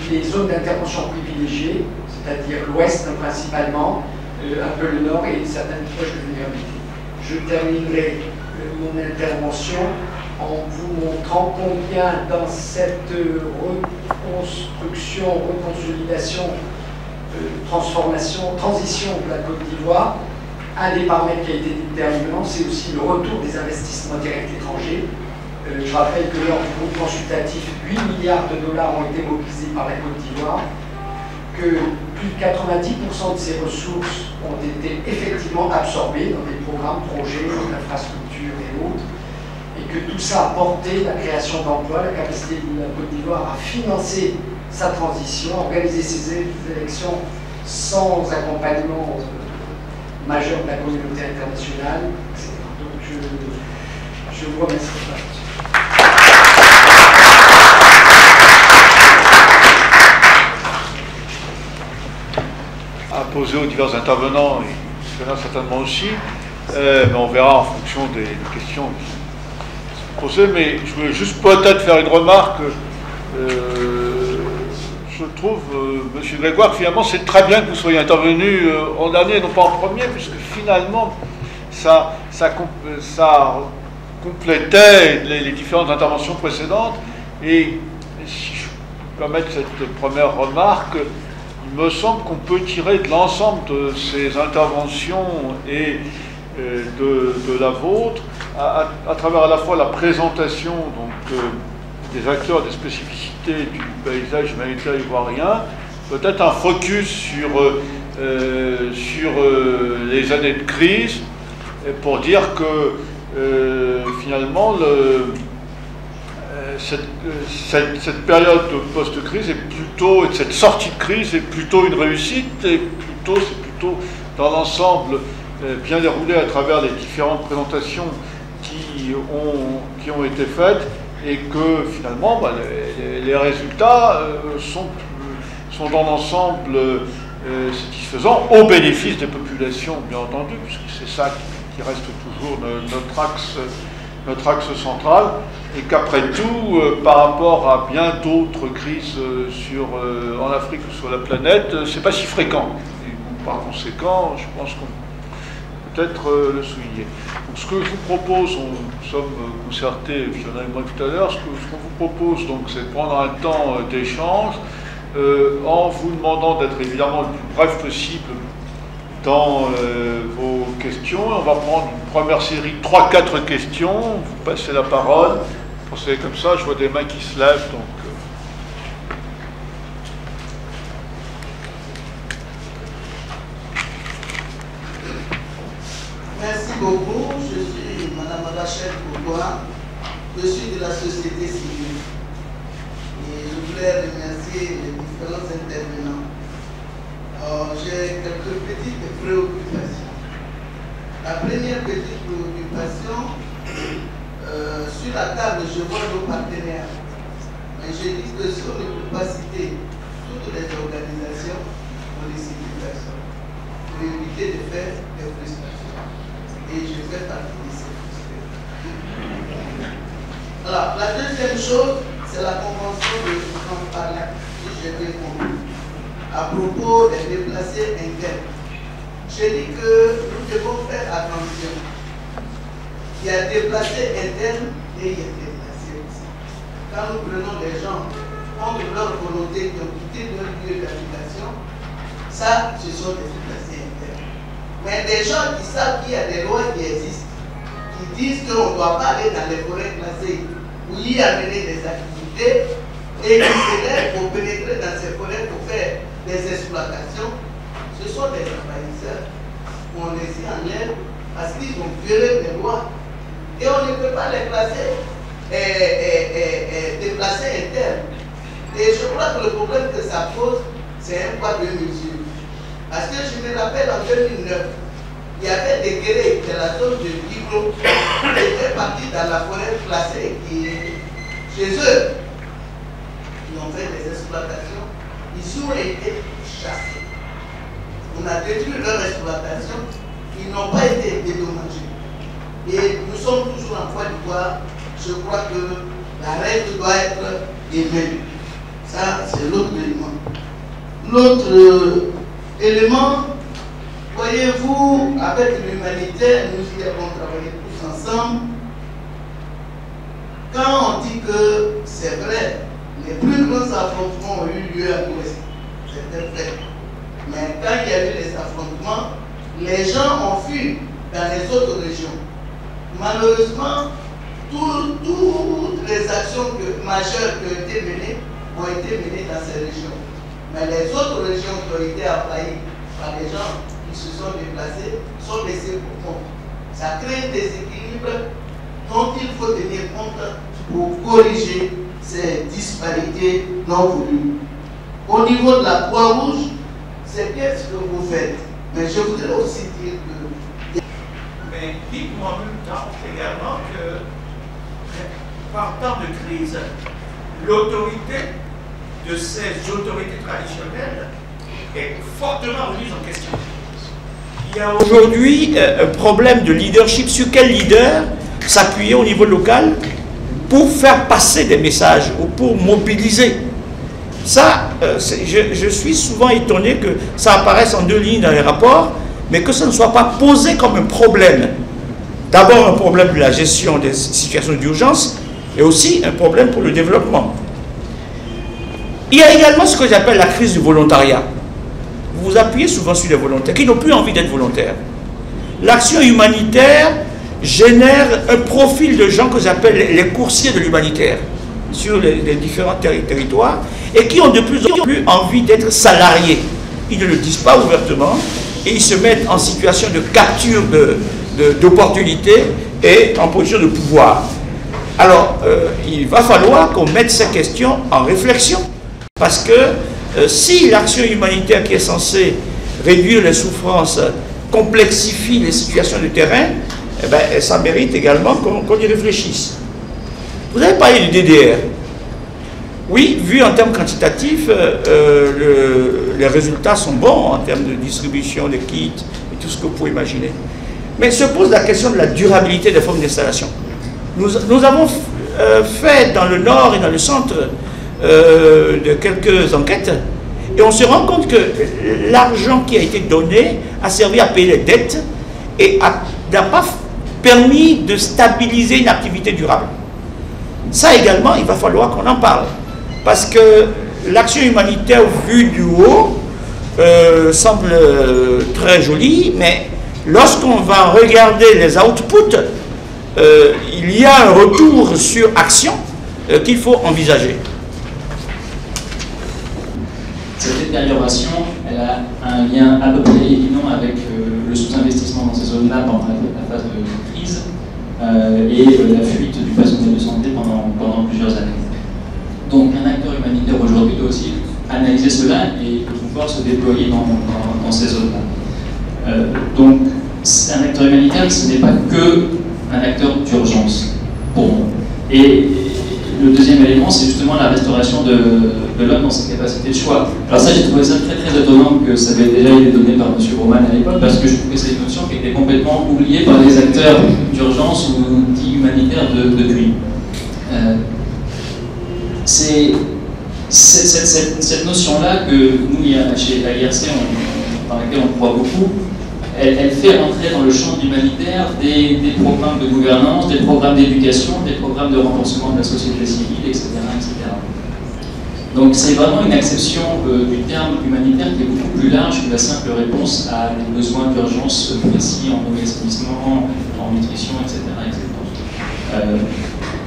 les zones d'intervention privilégiées, c'est-à-dire l'Ouest principalement, un peu le Nord et certaines poches de vulnérabilité. Je terminerai mon intervention en vous montrant combien dans cette reconstruction, reconsolidation, transformation, transition de la Côte d'Ivoire, un des paramètres qui a été déterminant, c'est aussi le retour des investissements directs étrangers. Je rappelle que lors du groupe consultatif, 8 milliards de dollars ont été mobilisés par la Côte d'Ivoire, que plus de 90% de ces ressources ont été effectivement absorbées dans des programmes, projets, d'infrastructures et autres, et que tout ça a porté la création d'emplois, la capacité de la Côte d'Ivoire à financer sa transition, à organiser ses élections sans accompagnement majeur de la communauté internationale, etc. Donc je vous remercie. À poser aux divers intervenants, et il y en a certainement aussi, mais on verra en fonction des questions qui sont posées. Mais je veux juste peut-être faire une remarque. Je trouve, M. Grégoire, finalement, c'est très bien que vous soyez intervenu en dernier, non pas en premier, puisque finalement, ça complétait les différentes interventions précédentes. Et si je permettre cette première remarque, il me semble qu'on peut tirer de l'ensemble de ces interventions et de la vôtre, à travers à la fois la présentation donc, des acteurs, des spécificités du paysage humanitaire ivoirien, peut-être un focus sur les années de crise, pour dire que finalement cette période de post-crise est plutôt, et cette sortie de crise est plutôt une réussite, et c'est plutôt dans l'ensemble bien déroulé à travers les différentes présentations qui ont été faites, et que finalement les résultats sont dans l'ensemble satisfaisants au bénéfice des populations, bien entendu, puisque c'est ça qui reste toujours notre axe central, et qu'après tout, par rapport à bien d'autres crises en Afrique ou sur la planète, c'est pas si fréquent. Et par conséquent, je pense qu'on peut peut-être le souligner. Donc, ce que je vous propose, nous sommes concertés, Fiona et moi tout à l'heure, ce qu'on vous propose, donc, c'est de prendre un temps d'échange, en vous demandant d'être évidemment le plus bref possible dans vos questions. On va prendre une première série de 3-4 questions, vous passez la parole, procédez comme ça, je vois des mains qui se lèvent, donc... Merci beaucoup, je suis Madame Rachel Courtois, je suis de la société civile et je voulais remercier les différents intervenants. J'ai quelques petites préoccupations. La première petite préoccupation, sur la table, je vois nos partenaires. Mais je dis que si on ne peut pas citer toutes les organisations, on les cite personne. Pour éviter de faire des frustrations. Et je fais partie de ces frustrations. Alors, la deuxième chose, c'est la convention de Kampala, si j'ai bien compris. À propos des déplacés internes, je dis que nous devons faire attention. Il y a déplacés internes et il y a déplacés aussi. Quand nous prenons des gens contre leur volonté qui ont quitté leur lieu d'habitation, ça, ce sont des déplacés internes. Mais des gens qui savent qu'il y a des lois qui existent, qui disent qu'on ne doit pas aller dans les forêts classées ou y amener des activités et qui se lèvent pour pénétrer dans ces forêts pour faire des exploitations, ce sont des envahisseurs. On les y enlève parce qu'ils ont violé les lois et on ne peut pas les classer déplacés internes. Et je crois que le problème que ça pose, c'est un poids de mesure. Parce que je me rappelle en 2009, il y avait des guerriers de la zone de Biglo qui étaient partis dans la forêt classée qui est chez eux. Ils ont fait des exploitations, ils ont été chassés. On a détruit leur exploitation, ils n'ont pas été dédommagés. Et nous sommes toujours en Côte d'Ivoire. Je crois que la règle doit être aimée. Ça, c'est l'autre élément. L'autre élément, voyez-vous, avec l'humanitaire, nous y avons travaillé tous ensemble. Quand on dit que c'est vrai, les plus grands affrontements ont eu lieu à l'Ouest, c'était vrai. Mais quand il y a eu les affrontements, les gens ont fui dans les autres régions. Malheureusement, toutes les actions majeures qui ont été menées dans ces régions. Mais les autres régions qui ont été envahies par les gens qui se sont déplacés sont laissées pour compte. Ça crée un déséquilibre dont il faut tenir compte pour corriger ces disparités non voulues. Au niveau de la Croix-Rouge, c'est bien ce que vous faites. Mais je voudrais aussi dire que... Mais dites-moi en même temps également que, par temps de crise, l'autorité de ces autorités traditionnelles est fortement remise en question. Il y a aujourd'hui un problème de leadership. Sur quel leader s'appuyer au niveau local pour faire passer des messages ou pour mobiliser? Ça, je suis souvent étonné que ça apparaisse en deux lignes dans les rapports, mais que ça ne soit pas posé comme un problème. D'abord un problème de la gestion des situations d'urgence et aussi un problème pour le développement. Il y a également ce que j'appelle la crise du volontariat. Vous vous appuyez souvent sur les volontaires qui n'ont plus envie d'être volontaires. L'action humanitaire génère un profil de gens que j'appelle les coursiers de l'humanitaire sur les différents territoires et qui ont de plus en plus envie d'être salariés. Ils ne le disent pas ouvertement et ils se mettent en situation de capture d'opportunités et en position de pouvoir. Alors, il va falloir qu'on mette ces questions en réflexion parce que si l'action humanitaire qui est censée réduire les souffrances complexifie les situations de terrain, eh ben, ça mérite également qu'on y réfléchisse. Vous avez parlé du DDR. Oui, vu en termes quantitatifs, les résultats sont bons en termes de distribution des kits et tout ce que vous pouvez imaginer. Mais se pose la question de la durabilité des formes d'installation. Nous avons fait dans le nord et dans le centre de quelques enquêtes et on se rend compte que l'argent qui a été donné a servi à payer les dettes et n'a pas permis de stabiliser une activité durable. Ça également, il va falloir qu'on en parle. Parce que l'action humanitaire vue du haut semble très jolie, mais lorsqu'on va regarder les outputs, il y a un retour sur action qu'il faut envisager. Cette détérioration, elle a un lien à peu près évident avec le sous-investissement dans ces zones-là pendant la phase de crise et la fuite du personnel de santé pendant plusieurs années. Donc un acteur humanitaire aujourd'hui doit aussi analyser cela et pouvoir se déployer dans ces zones-là. Donc un acteur humanitaire, ce n'est pas que un acteur d'urgence pour nous. Et le deuxième élément, c'est justement la restauration de l'homme dans ses capacités de choix. Alors ça, j'ai trouvé ça très très étonnant que ça avait déjà été donné par M. Roman à l'époque, parce que je trouve que c'est une notion qui était complètement oubliée par les acteurs d'urgence ou dits humanitaires depuis. C'est cette notion-là que nous, chez l'AIRC, par laquelle on croit beaucoup, elle fait rentrer dans le champ humanitaire des programmes de gouvernance, des programmes d'éducation, des programmes de renforcement de la société civile, etc. etc. Donc c'est vraiment une acception du terme humanitaire qui est beaucoup plus large que la simple réponse à des besoins d'urgence précis en eau et assainissement, en nutrition, etc.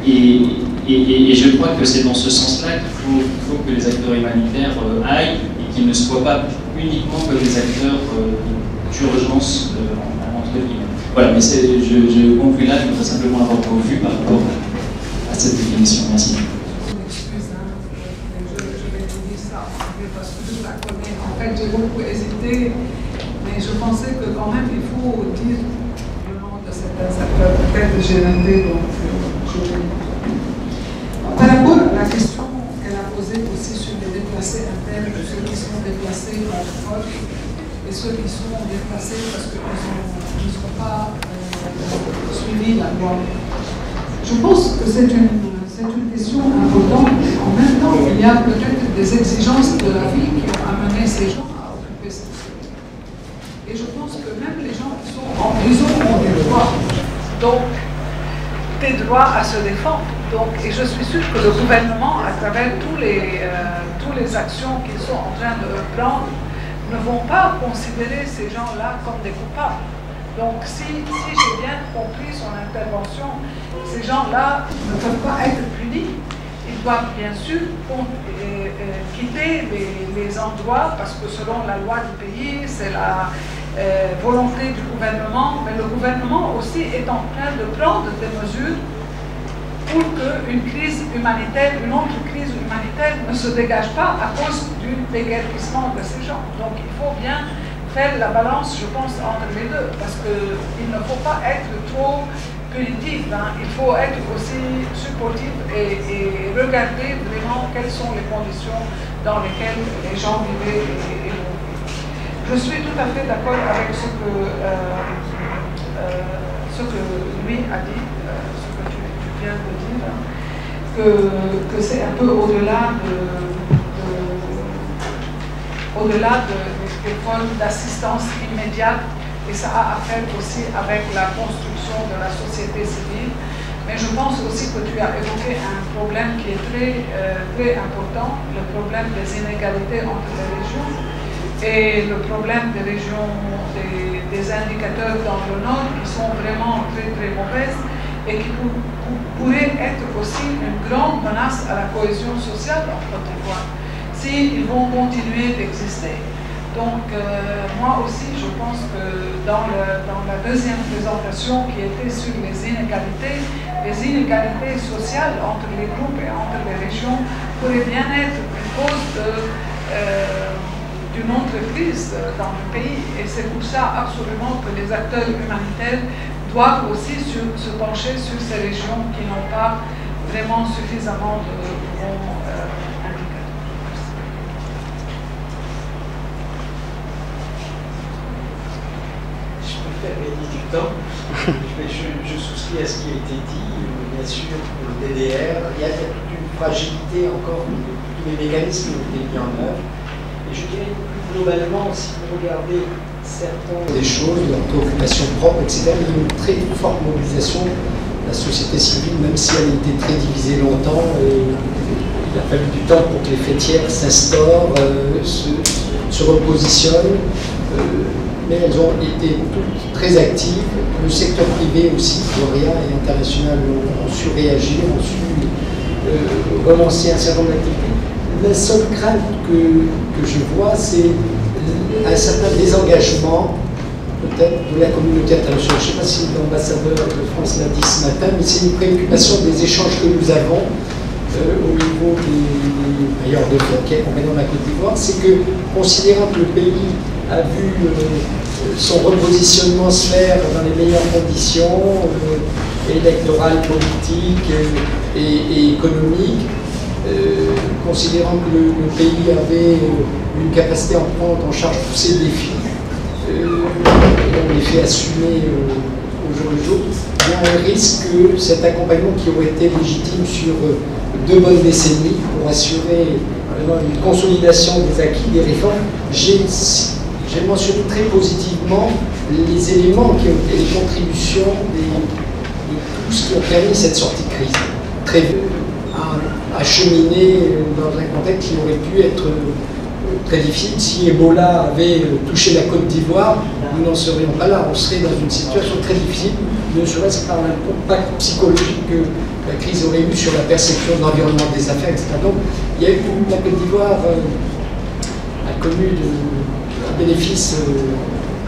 Et je crois que c'est dans ce sens-là qu'il faut que les acteurs humanitaires aillent et qu'ils ne soient pas uniquement que des acteurs d'urgence entre guillemets. Voilà, mais je conclue là, je voudrais simplement avoir vos vues par rapport à cette définition. Merci. En fait, j'ai beaucoup hésité, mais je pensais que quand même il faut dire le nom de cet acteur. Peut-être j'ai raté, donc par rapport à la question qu'elle a posée aussi sur les déplacés internes, ceux qui sont déplacés par force et ceux qui sont déplacés parce qu'ils ne sont pas suivis la loi. Je pense que c'est une question importante. En même temps, il y a peut-être des exigences de la vie qui ont amené ces gens à occuper cette société. Et je pense que même les gens qui sont en prison ont des droits. Donc, des droits à se défendre. Donc, et je suis sûre que le gouvernement, à travers toutes les actions qu'ils sont en train de prendre, ne vont pas considérer ces gens-là comme des coupables. Donc, si j'ai bien compris son intervention, ces gens-là ne peuvent pas être punis. Ils doivent bien sûr quitter les endroits parce que selon la loi du pays, c'est la volonté du gouvernement, mais le gouvernement aussi est en train de prendre des mesures pour qu'une crise humanitaire, une autre crise humanitaire ne se dégage pas à cause du déguerpissement de ces gens. Donc il faut bien faire la balance, je pense, entre les deux, parce qu'il ne faut pas être trop punitif, hein. Il faut être aussi supportif et regarder vraiment quelles sont les conditions dans lesquelles les gens vivaient et vont vivre. Je suis tout à fait d'accord avec ce que lui a dit, ce que tu viens de dire, hein, que c'est un peu au-delà des formes d'assistance immédiate, et ça a à faire aussi avec la construction de la société civile, Mais je pense aussi que tu as évoqué un problème qui est très important, le problème des inégalités entre les régions et le problème des régions, des indicateurs dans le nord qui sont vraiment très mauvaises et qui pourraient être aussi une grande menace à la cohésion sociale en Côte d'Ivoire s'ils vont continuer d'exister. Donc, moi aussi, je pense que dans la deuxième présentation qui était sur les inégalités sociales entre les groupes et entre les régions pourraient bien être une cause d'une autre crise dans le pays. Et c'est pour ça absolument que les acteurs humanitaires doivent aussi se pencher sur ces régions qui n'ont pas vraiment suffisamment de bons indicateurs. Je préfère gagner du temps. Je souscris à ce qui a été dit. Bien sûr, pour le DDR, il y a toute une fragilité encore de tous les mécanismes qui ont été mis en œuvre. Et je dirais plus globalement, si vous regardez des choses, leurs préoccupations propres, etc. Il y a une très forte mobilisation de la société civile, même si elle a été très divisée longtemps. Il a fallu du temps pour que les fêtières s'instaurent, se repositionnent, mais elles ont été toutes très actives. Le secteur privé aussi, Gloria et international, ont su réagir, ont su relancer un certain nombre d'activités. La seule crainte que je vois, c'est un certain désengagement, peut-être, de la communauté internationale. Je ne sais pas si l'ambassadeur de France l'a dit ce matin, mais c'est une préoccupation des échanges que nous avons au niveau des bailleurs de fonds qui accompagnent la Côte d'Ivoire. C'est que, considérant que le pays a vu son repositionnement se faire dans les meilleures conditions, électorales, politiques et économiques, considérant que le pays avait une capacité à en prendre en charge tous ces défis, on les fait assumer au jour le jour, il y a un risque que cet accompagnement qui aurait été légitime sur 2 bonnes décennies pour assurer une consolidation des acquis, des réformes, j'ai mentionné très positivement les éléments qui ont été les contributions de tout ce qui a permis cette sortie de crise. Très à cheminer dans un contexte qui aurait pu être très difficile. Si Ebola avait touché la Côte d'Ivoire, nous n'en serions pas là. On serait dans une situation très difficile, ne serait-ce que par l'impact psychologique que la crise aurait eu sur la perception de l'environnement des affaires, etc. Donc, il y a eu, la Côte d'Ivoire a connu un bénéfice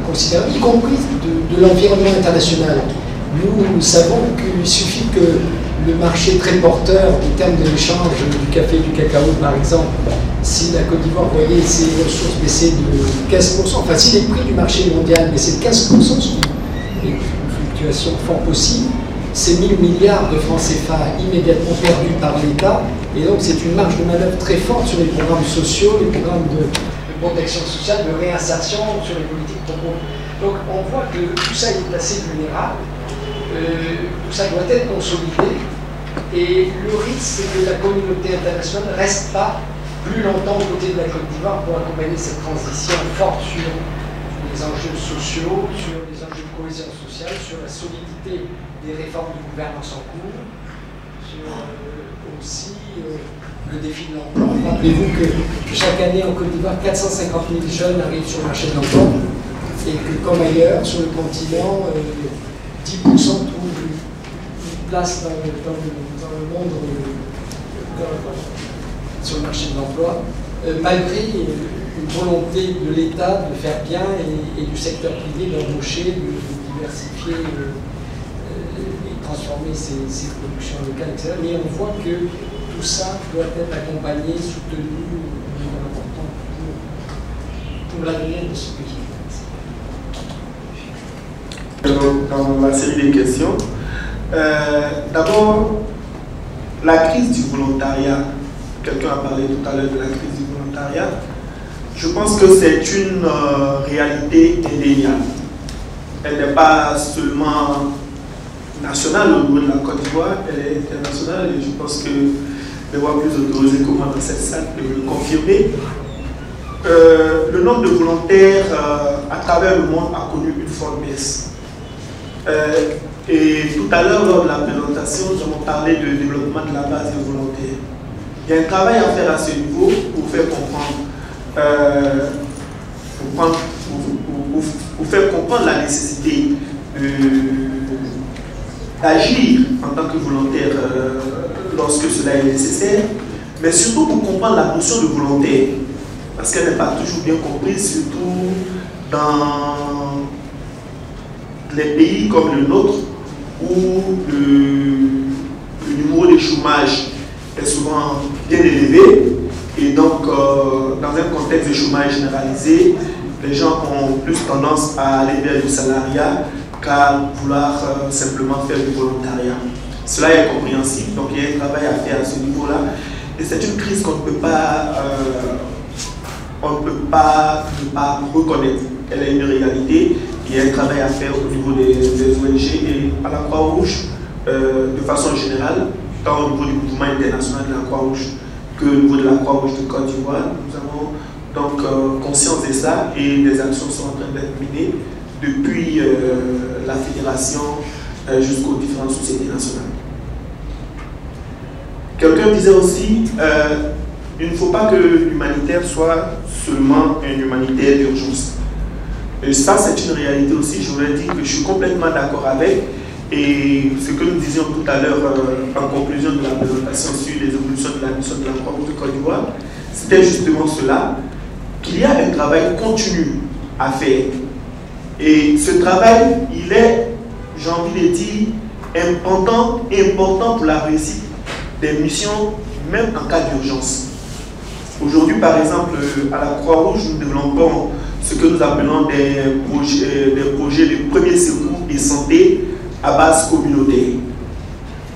considérable, y compris de l'environnement international. Nous savons qu'il suffit que le marché très porteur en termes de l'échange du café et du cacao, par exemple, si la Côte d'Ivoire voyait ses ressources baisser de 15%, enfin si les prix du marché mondial baissaient de 15%, ce qui est une fluctuation fort possible, c'est 1000 milliards de francs CFA immédiatement perdus par l'État, et donc c'est une marge de manœuvre très forte sur les programmes sociaux, les programmes de protection sociale, de réinsertion, sur les politiques proposées. Donc on voit que tout ça est assez vulnérable. Tout ça doit être consolidé et le risque c'est que la communauté internationale ne reste pas plus longtemps aux côtés de la Côte d'Ivoire pour accompagner cette transition forte sur les enjeux sociaux, sur les enjeux de cohésion sociale, sur la solidité des réformes de gouvernance en cours, sur aussi le défi de l'emploi. Rappelez-vous que chaque année en Côte d'Ivoire, 450 000 jeunes arrivent sur le marché de l'emploi et que comme ailleurs sur le continent, 10% trouvent une place dans le monde sur le marché de l'emploi, malgré une volonté de l'État de faire bien et du secteur privé d'embaucher, de diversifier et transformer ses productions locales, etc. Mais on voit que tout ça doit être accompagné, soutenu de manière importante pour l'avenir de ce pays. Dans la série des questions. D'abord, la crise du volontariat. Quelqu'un a parlé tout à l'heure de la crise du volontariat. Je pense que c'est une réalité indéniable. Elle n'est pas seulement nationale au niveau de la Côte d'Ivoire, elle est internationale et je pense que les voix plus autorisées que moi dans cette salle de le confirmer. Le nombre de volontaires à travers le monde a connu une forte baisse. Et tout à l'heure, lors de la présentation, nous avons parlé de développement de la base de volontaires. Il y a un travail à faire à ce niveau pour faire comprendre, pour faire comprendre la nécessité d'agir en tant que volontaire lorsque cela est nécessaire, mais surtout pour comprendre la notion de volontaire, parce qu'elle n'est pas toujours bien comprise, surtout dans les pays comme le nôtre, où le niveau de chômage est souvent bien élevé, et donc dans un contexte de chômage généralisé, les gens ont plus tendance à aller vers le salariat qu'à vouloir simplement faire du volontariat. Cela est compréhensible, donc il y a un travail à faire à ce niveau-là, et c'est une crise qu'on ne peut pas ne pas reconnaître. Elle est une réalité. Il y a un travail à faire au niveau des ONG et à la Croix-Rouge de façon générale, tant au niveau du mouvement international de la Croix-Rouge que au niveau de la Croix-Rouge de Côte d'Ivoire. Nous avons donc conscience de ça et des actions sont en train d'être menées depuis la fédération jusqu'aux différentes sociétés nationales. Quelqu'un disait aussi il ne faut pas que l'humanitaire soit seulement un humanitaire d'urgence. Et ça, c'est une réalité aussi. Je voudrais dire que je suis complètement d'accord avec. Et ce que nous disions tout à l'heure en conclusion de la présentation sur les évolutions de la mission de la Croix-Rouge de Côte d'Ivoire, c'était justement cela, qu'il y a un travail continu à faire. Et ce travail, il est, j'ai envie de dire, important pour la réussite des missions, même en cas d'urgence. Aujourd'hui, par exemple, à la Croix-Rouge, nous développons ce que nous appelons des projets de premier secours et santé à base communautaire.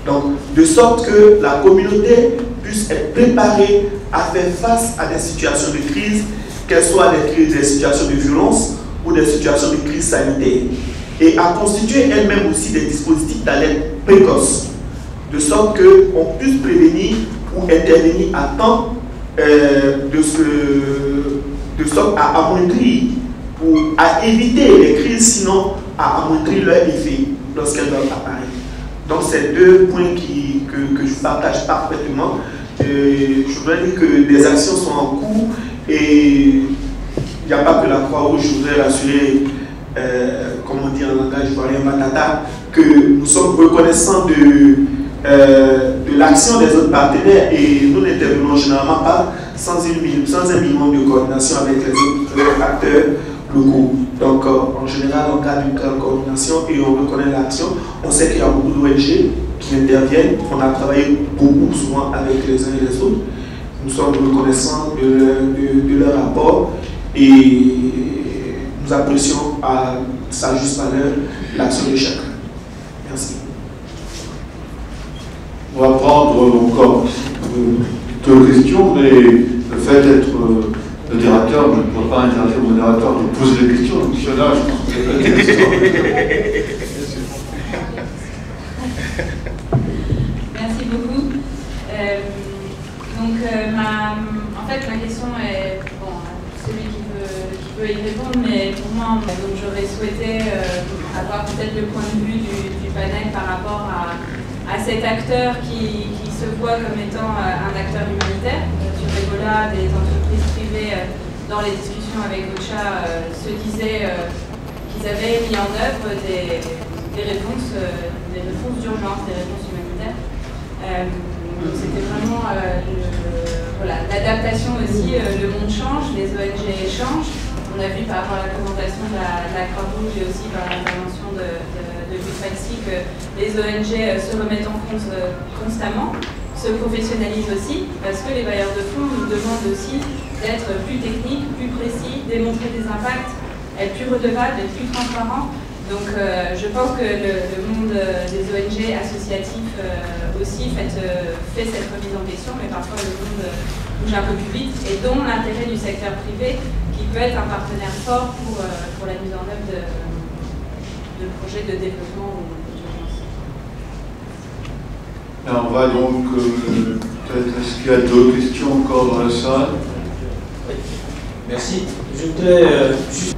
Donc, de sorte que la communauté puisse être préparée à faire face à des situations de crise, qu'elles soient des situations de violence ou des situations de crise sanitaire, et à constituer elle-même aussi des dispositifs d'alerte précoce, de sorte qu'on puisse prévenir ou intervenir à temps, de sorte à amoindrir ou à éviter les crises, sinon à amoindrir leur effet lorsqu'elles doivent apparaître. Donc c'est deux points que je partage parfaitement. Je voudrais dire que des actions sont en cours et il n'y a pas que la Croix-Rouge. Je voudrais rassurer, comme on dit en langage ivoirien, Matata, que nous sommes reconnaissants de l'action des autres partenaires et nous n'intervenons généralement pas sans un minimum de coordination avec les autres acteurs locaux. Donc en général, on garde une grande coordination et on reconnaît l'action. On sait qu'il y a beaucoup d'ONG qui interviennent. On a travaillé beaucoup souvent avec les uns et les autres. Nous sommes reconnaissants de leur apport et nous apprécions à sa juste valeur l'action de chacun. Merci. On va prendre encore deux questions, mais le fait d'être le directeur, je ne peux pas interdire au modérateur de poser des questions, donc cela, je pense que c'est Merci beaucoup. En fait, ma question est, bon, celui qui peut y répondre, mais pour moi, donc j'aurais souhaité avoir peut-être le point de vue du panel par rapport à cet acteur qui se voit comme étant un acteur humanitaire. Sur Ebola, des entreprises privées, dans les discussions avec OCHA, se disaient qu'ils avaient mis en œuvre des réponses d'urgence, des réponses humanitaires. Donc c'était vraiment l'adaptation aussi, le monde change, les ONG changent. On a vu par rapport à la présentation de la Croix-Rouge et aussi par l'intervention de Bufaxi que les ONG se remettent en cause constamment, se professionnalisent aussi, parce que les bailleurs de fonds nous demandent aussi d'être plus techniques, plus précis, démontrer des impacts, être plus redevables, être plus transparents. Donc je pense que le monde des ONG associatifs aussi fait cette remise en question, mais parfois le monde bouge un peu plus vite, et dont l'intérêt du secteur privé qui peut être un partenaire fort pour la mise en œuvre de projets de développement ou d'urgence. On va donc, peut-être, est-ce qu'il y a d'autres questions encore dans la salle? Merci. Je voudrais juste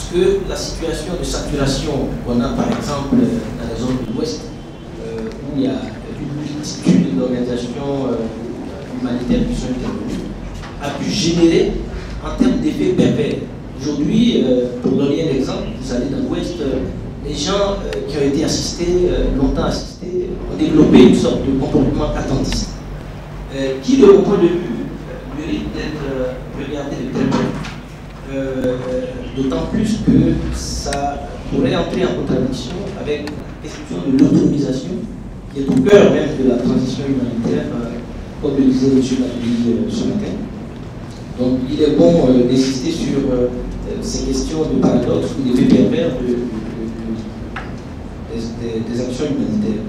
Parce que la situation de saturation qu'on a par exemple dans la zone de l'Ouest, où il y a une multitude d'organisations humanitaires qui sont intervenues, a pu générer en termes d'effets pervers. Aujourd'hui, pour donner un exemple, vous allez dans l'Ouest, les gens qui ont été assistés, longtemps assistés, ont développé une sorte de comportement attentiste, qui, de mon point de vue, mérite d'être regardé de très près. D'autant plus que ça pourrait entrer en contradiction avec la question de l'autonomisation, qui est au cœur même de la transition humanitaire, comme le disait M. Mathieu ce matin. Donc il est bon d'insister sur ces questions de paradoxe ou d'effets pervers des actions humanitaires.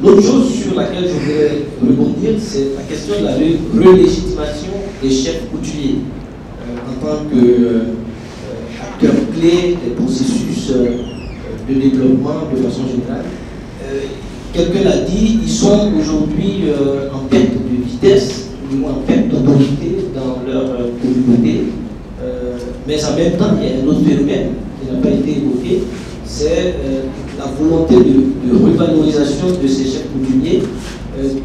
L'autre chose sur laquelle je voudrais rebondir, c'est la question de la relégitimation des chefs coutumiers en tant qu'acteurs clés des processus de développement de façon générale. Quelqu'un l'a dit, ils sont aujourd'hui en perte de vitesse, ou du moins en perte d'autorité dans leur communauté. Mais en même temps, il y a un autre phénomène qui n'a pas été évoqué, c'est la volonté de revalorisation de ces chefs coutumiers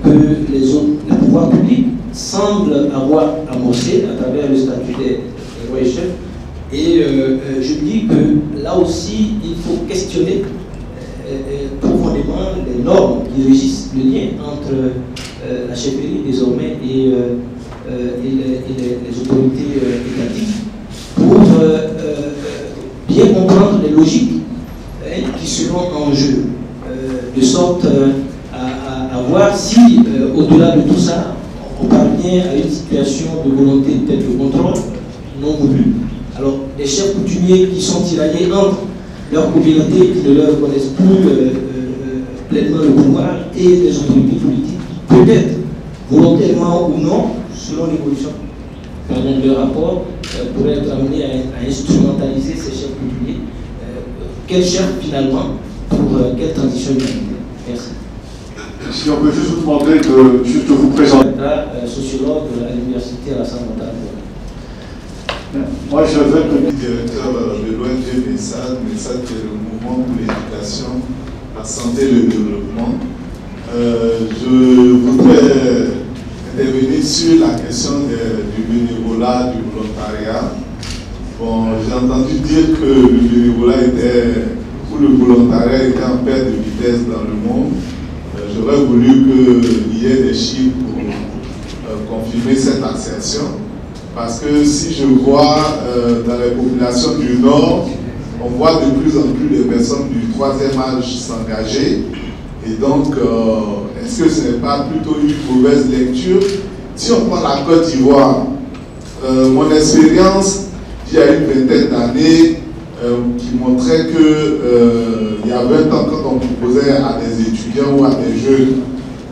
que les pouvoirs publics semblent avoir amorcé à travers le statut des rois et chefs. Et je dis que là aussi, il faut questionner profondément les normes qui régissent le lien entre la chefferie désormais et les autorités étatiques pour bien comprendre les logiques qui seront en jeu, de sorte à voir si, au-delà de tout ça, on parvient à une situation de volonté peut-être de contrôle non voulu. Alors, les chefs coutumiers qui sont tiraillés entre leur communauté qui ne leur connaissent plus pleinement le pouvoir et les autorités politiques, peut-être volontairement ou non, selon l'évolution de leur rapport, pourraient être amenés à instrumentaliser ces chefs coutumiers. Quel chef finalement pour quelle transition humanitaire? Merci. Si on peut juste vous demander de juste vous présenter. Sociologue à l'université Alassane Ouattara. Moi, je veux le directeur de l'ONG MESAD, MESAD qui est le mouvement pour l'éducation, la santé et le développement. Je voudrais intervenir sur la question du bénévolat, du volontariat. Bon, j'ai entendu dire que le bénévolat était, ou le volontariat était en perte de vitesse dans le monde. J'aurais voulu qu'il y ait des chiffres pour confirmer cette assertion. Parce que si je vois dans les populations du Nord, on voit de plus en plus de personnes du 3e âge s'engager. Et donc, est-ce que ce n'est pas plutôt une mauvaise lecture? Si on prend la Côte d'Ivoire, mon expérience, il y a une vingtaine d'années, qui montrait qu'il y a 20 ans, quand on proposait à des étudiants ou à des jeunes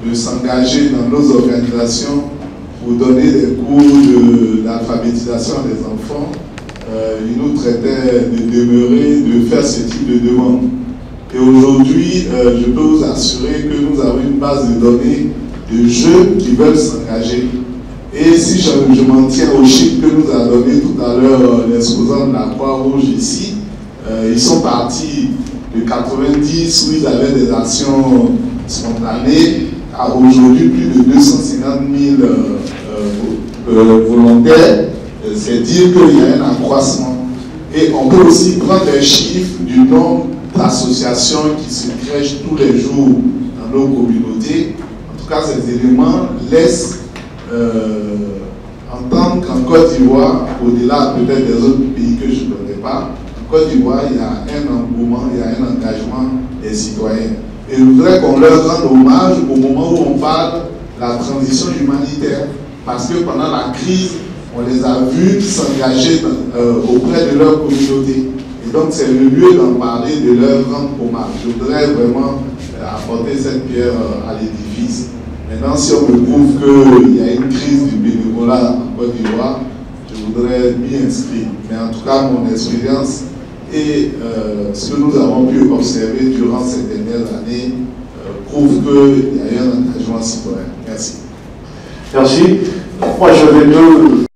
de s'engager dans nos organisations pour donner des cours d'alphabétisation à des enfants, ils nous traitaient de demeurer, de faire ce type de demande. Et aujourd'hui, je peux vous assurer que nous avons une base de données de jeunes qui veulent s'engager. Et si je m'en tiens au chiffre que nous a donné tout à l'heure l'exposant de la Croix-Rouge ici, ils sont partis de 90 où ils avaient des actions spontanées à aujourd'hui plus de 250 000 volontaires. C'est dire qu'il y a un accroissement. Et on peut aussi prendre les chiffres du nombre d'associations qui se crèchent tous les jours dans nos communautés. En tout cas, ces éléments laissent entendre qu'en Côte d'Ivoire, au-delà peut-être des autres pays que je ne connais pas, en Côte d'Ivoire, il y a un engouement, il y a un engagement des citoyens. Et je voudrais qu'on leur rende hommage au moment où on parle de la transition humanitaire. Parce que pendant la crise, on les a vus s'engager auprès de leur communauté. Et donc, c'est le lieu d'en parler, de leur rendre hommage. Je voudrais vraiment apporter cette pierre à l'édifice. Maintenant, si on me prouve qu'il y a une crise du bénévolat en Côte d'Ivoire, je voudrais m'y inscrire. Mais en tout cas, mon expérience et ce que nous avons pu observer durant ces dernières années prouve qu'il y a eu un engagement citoyen. Merci. Merci. Moi, j'avais deux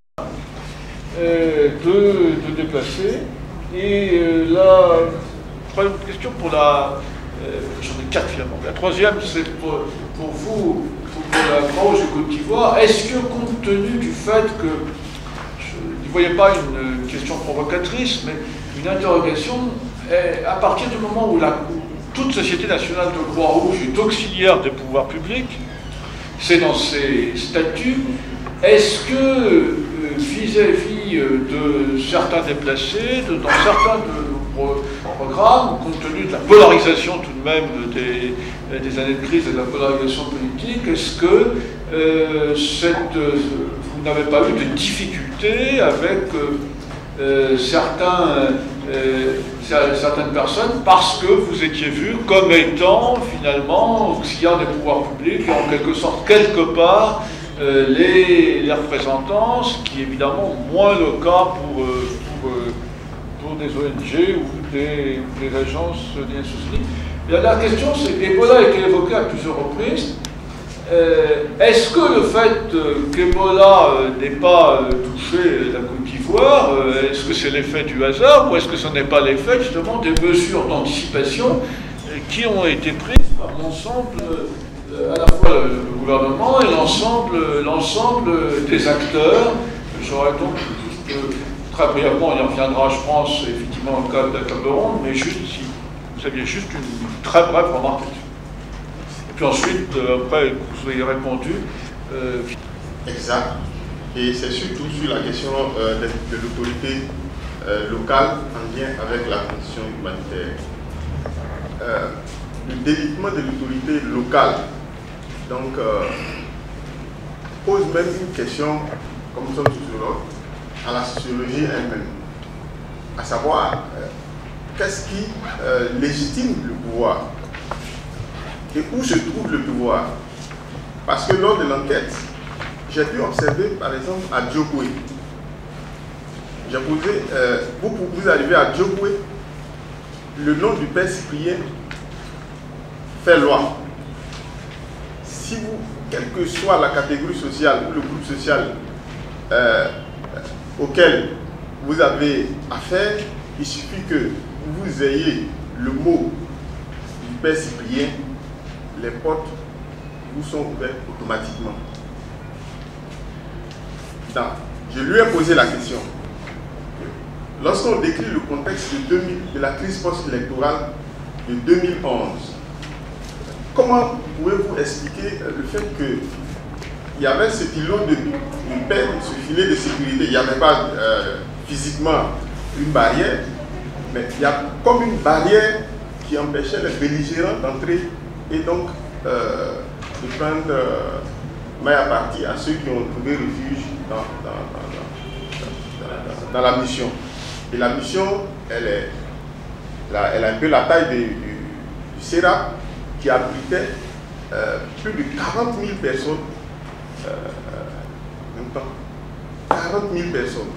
de déplacer. Et la troisième question pour la... j'en ai 4 finalement. La troisième, c'est pour vous, pour la Croix-Rouge de Côte d'Ivoire. Est-ce que, compte tenu du fait que, je n'y voyais pas une question provocatrice, mais une interrogation, à partir du moment où toute Société nationale de Croix-Rouge est auxiliaire des pouvoirs publics, c'est dans ses statuts, est-ce que vis-à-vis de certains déplacés, dans certains programmes, compte tenu de la polarisation tout de même des années de crise et de la polarisation politique, est-ce que vous n'avez pas eu de difficultés avec certaines personnes parce que vous étiez vus comme étant finalement auxiliaires des pouvoirs publics et en quelque sorte, quelque part, les représentants, ce qui est évidemment moins le cas pour des ONG ou des agences des Nations Unies. La question, c'est qu'Ebola a été évoqué à plusieurs reprises. Est-ce que le fait qu'Ebola n'ait pas touché la Côte d'Ivoire, est-ce que c'est l'effet du hasard ou est-ce que ce n'est pas l'effet justement des mesures d'anticipation qui ont été prises par l'ensemble, à la fois le gouvernement et l'ensemble des acteurs? J'aurais donc juste, très brièvement, on y reviendra, je pense, effectivement, au cas de la table ronde, mais juste si vous aviez juste une très brève remarque là-dessus. Et puis ensuite, après que vous ayez répondu... Exact. Et c'est surtout sur la question de l'autorité locale en lien avec la condition humanitaire. Le délitement de l'autorité locale donc, pose même une question, comme nous sommes sociologues, à la sociologie elle-même. À savoir, qu'est-ce qui légitime le pouvoir? Et où se trouve le pouvoir? Parce que lors de l'enquête, j'ai pu observer, par exemple, à Djokwe. J'ai posé, vous arrivez à Djokwe, le nom du père Cyprien fait loi. Si vous, quelle que soit la catégorie sociale ou le groupe social auquel vous avez affaire, il suffit que vous ayez le mot du père Cyprien, les portes vous sont ouvertes automatiquement. Donc, je lui ai posé la question. Lorsqu'on décrit le contexte de la crise post-électorale de 2011, comment pouvez-vous expliquer le fait qu'il y avait ce îlot de paix, ce filet de sécurité? Il n'y avait pas physiquement une barrière, mais il y a comme une barrière qui empêchait les belligérants d'entrer et donc de prendre maille à partie à ceux qui ont trouvé refuge dans la mission. Et la mission, elle a un peu la taille du CERAP qui abritait plus de 40 000 personnes en même temps. 40 000 personnes.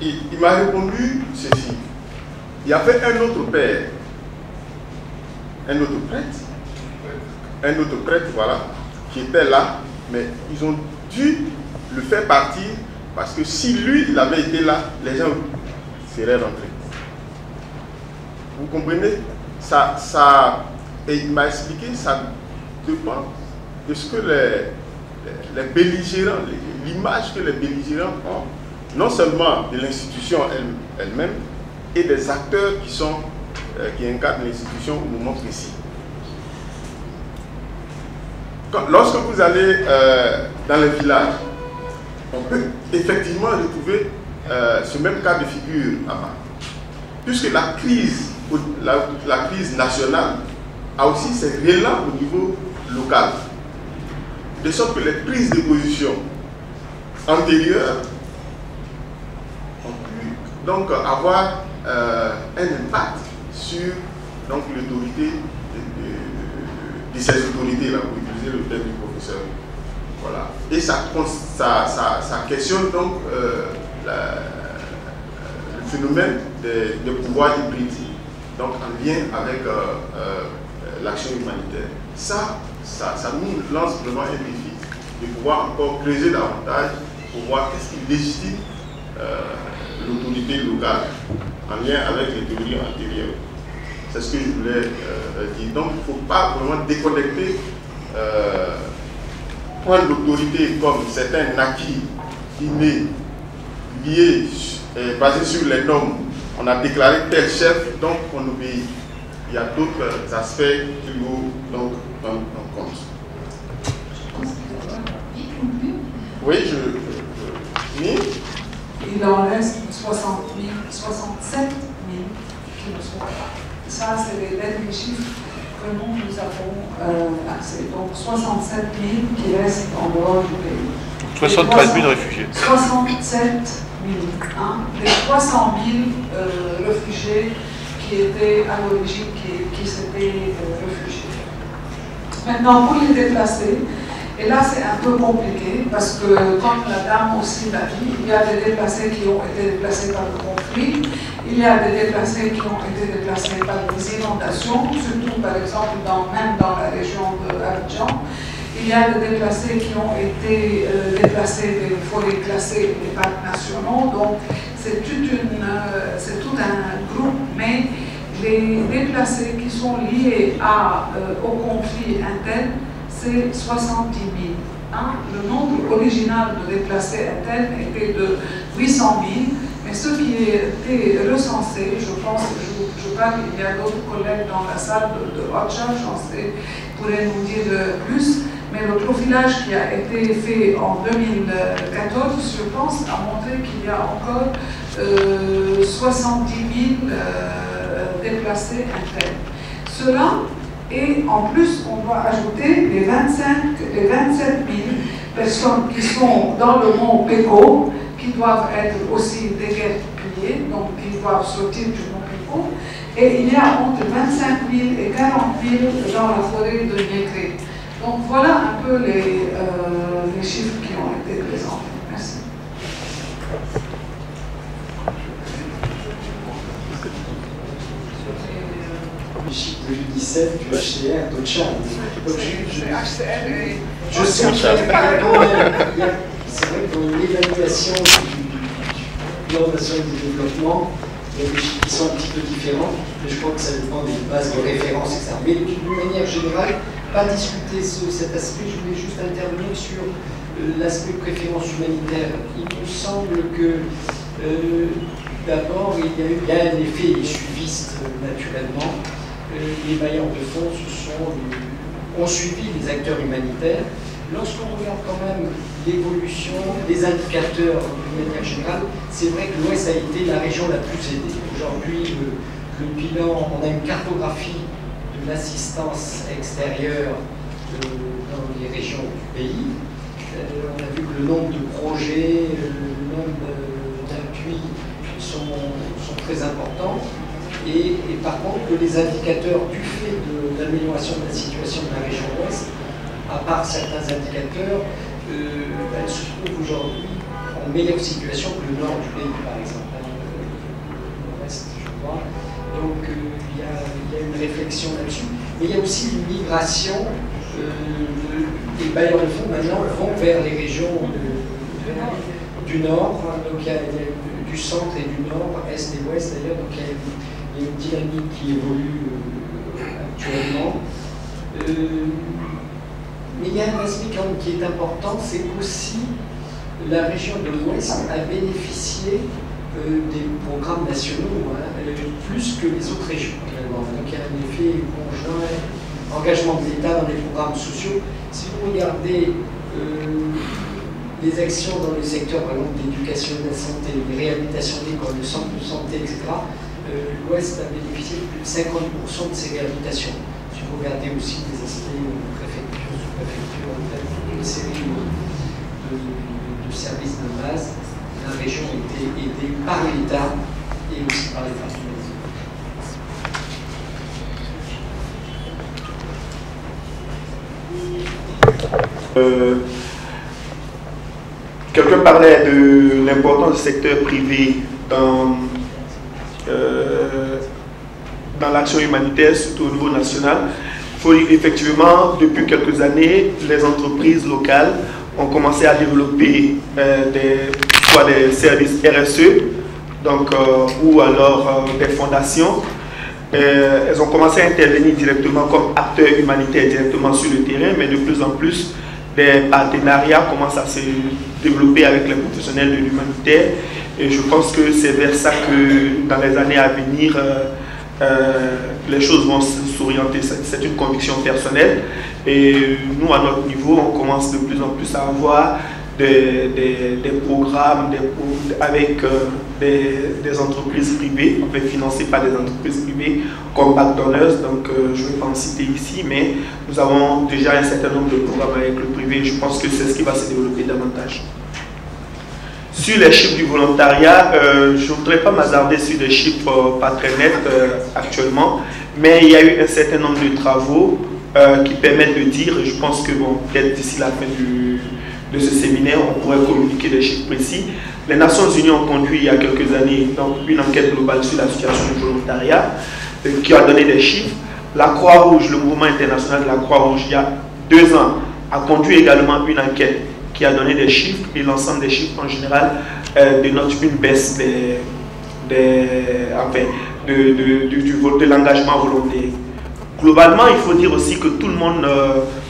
Et il m'a répondu ceci. Il y avait un autre père, un autre prêtre, voilà, qui était là, mais ils ont dû le faire partir parce que si lui, il avait été là, les gens seraient rentrés. Vous comprenez? Et il m'a expliqué, ça dépend de ce que les belligérants, l'image que les belligérants ont, non seulement de l'institution elle-même, et des acteurs qui incarnent l'institution au moment précis. Lorsque vous allez dans les villages, on peut effectivement retrouver ce même cas de figure là-bas. Puisque la crise nationale a aussi ses relents au niveau local. De sorte que les prises de position antérieures ont pu donc avoir un impact sur l'autorité de ces autorités-là, pour utiliser le terme du professeur. Voilà. Et ça questionne donc le phénomène des pouvoirs hybrides, donc en lien avec l'action humanitaire. Ça nous lance vraiment un défi de pouvoir encore creuser davantage pour voir qu'est-ce qui légitime l'autorité autorités locales en lien avec les théories antérieures. C'est ce que je voulais dire. Donc il ne faut pas vraiment déconnecter point l'autorité comme certains acquis innés, liés, basés sur les normes. On a déclaré tel chef, donc on obéit. Il y a d'autres aspects qu'il faut donc prendre en compte. Oui, je finis. Il en reste 67 000 qui ne sont pas. Ça, c'est les derniers chiffres que nous avons accès. Donc 67 000 qui restent en dehors du pays. 73 000 réfugiés. 67 000. Hein, les 300 000 réfugiés qui étaient à l'origine, qui s'étaient réfugiés. Maintenant, pour les déplacer, et là c'est un peu compliqué parce que, comme la dame aussi l'a dit, il y a des déplacés qui ont été déplacés par le conflit, il y a des déplacés qui ont été déplacés par les inondations, surtout par exemple même dans la région de Abidjan. Il y a des déplacés qui ont été déplacés des forêts classées et des parcs nationaux, donc c'est tout un groupe, mais les déplacés qui sont liés au conflit interne, c'est 70 000. Hein? Le nombre original de déplacés internes était de 800 000, mais ce qui était recensé, je pense, je parle, il y a d'autres collègues dans la salle de OCHA, j'en sais, pourraient nous dire plus, mais le profilage qui a été fait en 2014, je pense, a montré qu'il y a encore 70 000 déplacés internes. Cela, et en plus, on doit ajouter les 27 000 personnes qui sont dans le mont Peko, qui doivent être aussi déguerpillées, donc qui doivent sortir du mont Peko. Et il y a entre 25 000 et 40 000 dans la forêt de Niégré. Donc voilà un peu les chiffres qui ont été présentés. Merci. Les chiffres de l'UNICEF, du HCR, de Tchad. Je sais qu'il y a quand même, c'est vrai que dans l'évaluation du plan national de développement, il y a des chiffres qui sont un petit peu différents, mais je crois que ça dépend des bases de référence, etc. Mais d'une manière générale, pas discuter cet aspect, je voulais juste intervenir sur l'aspect préférence humanitaire. Il me semble que d'abord, il y a eu bien un effet suiviste naturellement. Les bailleurs de fonds ont suivi les acteurs humanitaires. Lorsqu'on regarde quand même l'évolution des indicateurs d'une manière générale, c'est vrai que l'Ouest a été la région la plus aidée. Aujourd'hui, le bilan, on a une cartographie de l'assistance extérieure dans les régions du pays. On a vu que le nombre de projets, le nombre d'appuis sont très importants. Et par contre, que les indicateurs du fait de l'amélioration de la situation de la région ouest, à part certains indicateurs, elles se trouvent aujourd'hui en meilleure situation que le nord du pays, par exemple, l'ouest, je crois. Donc il y a une réflexion là-dessus. Mais il y a aussi une migration des bailleurs de fonds maintenant vont vers les régions du nord. Donc il y a du centre et du nord, est et ouest d'ailleurs. Donc il y a une dynamique qui évolue actuellement. Mais il y a un aspect quand même qui est important, c'est qu'aussi la région de l'Ouest a bénéficié des programmes nationaux, plus que les autres régions. Donc il y a un effet conjoint, engagement de l'État dans les programmes sociaux. Si vous regardez les actions dans le secteur, par exemple, de l'éducation et de la santé, les réhabilitations d'écoles, le centre de santé, etc., l'Ouest a bénéficié de plus de 50% de ces réhabilitations. Si vous regardez aussi les aspects préfecture, sous-préfecture, une série de services de base, la région a été aidée par l'État et aussi par les partenaires. Quelqu'un parlait de l'importance du secteur privé dans l'action humanitaire, surtout au niveau national. Il faut dire effectivement, depuis quelques années, les entreprises locales ont commencé à développer des services RSE donc, ou alors des fondations. Elles ont commencé à intervenir directement comme acteurs humanitaires directement sur le terrain, mais de plus en plus, des partenariats commencent à se développer avec les professionnels de l'humanitaire. Et je pense que c'est vers ça que dans les années à venir, les choses vont s'orienter. C'est une conviction personnelle. Et nous, à notre niveau, on commence de plus en plus à avoir des programmes avec des entreprises privées, en fait financées par des entreprises privées comme Backdonors. Donc je ne vais pas en citer ici, mais nous avons déjà un certain nombre de programmes avec le privé. Je pense que c'est ce qui va se développer davantage. Sur les chiffres du volontariat, je ne voudrais pas m'hasarder sur des chiffres pas très nets actuellement, mais il y a eu un certain nombre de travaux qui permettent de dire, et je pense que bon, peut-être d'ici la fin de ce séminaire, on pourrait communiquer des chiffres précis. Les Nations Unies ont conduit il y a quelques années donc, une enquête globale sur la situation du volontariat qui a donné des chiffres. La Croix-Rouge, le mouvement international de la Croix-Rouge, il y a 2 ans, a conduit également une enquête qui a donné des chiffres, et l'ensemble des chiffres en général dénote une baisse de l'engagement volontaire. Globalement, il faut dire aussi que tout le monde,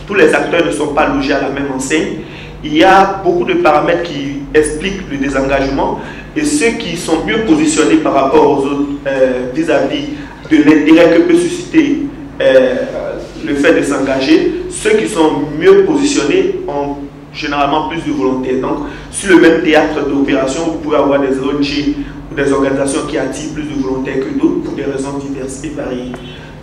tous les acteurs ne sont pas logés à la même enseigne. Il y a beaucoup de paramètres qui expliquent le désengagement, et ceux qui sont mieux positionnés par rapport aux autres vis-à-vis de l'intérêt que peut susciter le fait de s'engager, ceux qui sont mieux positionnés ont généralement plus de volontaires. Donc, sur le même théâtre d'opération, vous pouvez avoir des ONG ou des organisations qui attirent plus de volontaires que d'autres pour des raisons diverses et variées.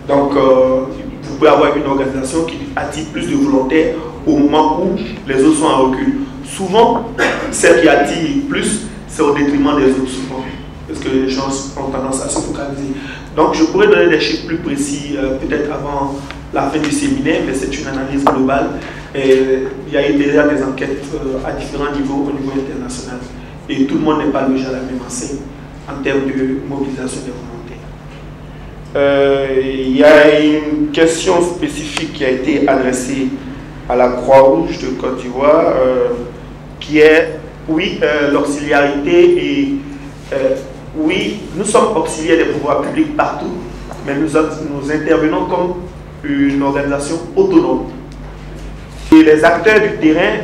Donc, vous pouvez avoir une organisation qui attire plus de volontaires au moment où les autres sont en recul. Souvent, celle qui attire plus, c'est au détriment des autres, souvent, parce que les gens ont tendance à se focaliser. Donc, je pourrais donner des chiffres plus précis, peut-être avant la fin du séminaire, mais c'est une analyse globale. Et il y a eu déjà des enquêtes à différents niveaux, au niveau international. Et tout le monde n'est pas logé à la même enseigne en termes de mobilisation des volontaires. Il y a une question spécifique qui a été adressée à la Croix-Rouge de Côte d'Ivoire, qui est, oui, l'auxiliarité et oui, nous sommes auxiliaires des pouvoirs publics partout, mais nous intervenons comme une organisation autonome. Et les acteurs du terrain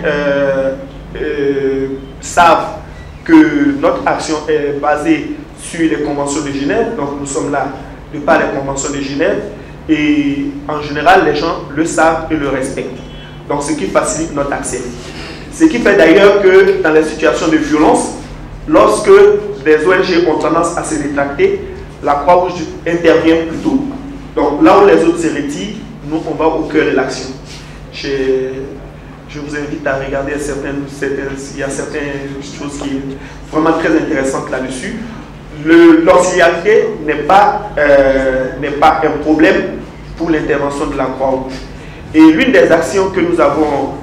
savent que notre action est basée sur les conventions de Genève, donc nous sommes là de par les conventions de Genève, et en général les gens le savent et le respectent. Donc ce qui facilite notre accès. Ce qui fait d'ailleurs que dans les situations de violence, lorsque des ONG ont tendance à se rétracter, la Croix-Rouge intervient plus tôt. Donc là où les autres se retirent, nous on va au cœur de l'action. Je vous invite à regarder il y a certaines choses qui sont vraiment très intéressantes là-dessus. L'auxiliarité n'est pas un problème pour l'intervention de la Croix-Rouge. Et l'une des actions que nous avons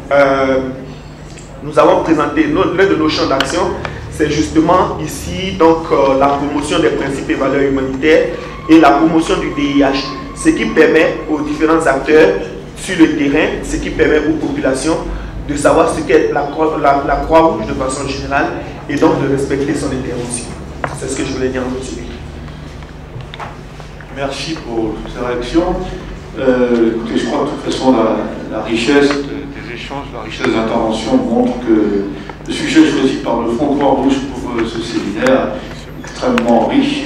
présenté, l'un de nos champs d'action, c'est justement ici donc, la promotion des principes et valeurs humanitaires et la promotion du DIH, ce qui permet aux différents acteurs sur le terrain, ce qui permet aux populations de savoir ce qu'est la Croix-Rouge de façon générale et donc de respecter son intervention. C'est ce que je voulais dire en résumé. Merci pour ces réactions. Je crois que de toute façon la richesse des échanges, la richesse des interventions montre que le sujet choisi par le Fonds Croix-Rouge pour ce séminaire est extrêmement riche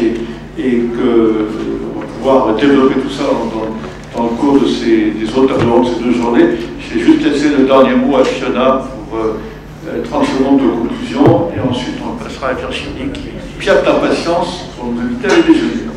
et qu'on va pouvoir développer tout ça dans le cours des autres tables de ces 2 journées. Je vais juste laisser le dernier mot à Fiona pour 30 secondes de conclusion et ensuite on passera à Virginie qui piatte d'impatience pour nous inviter à déjeuner.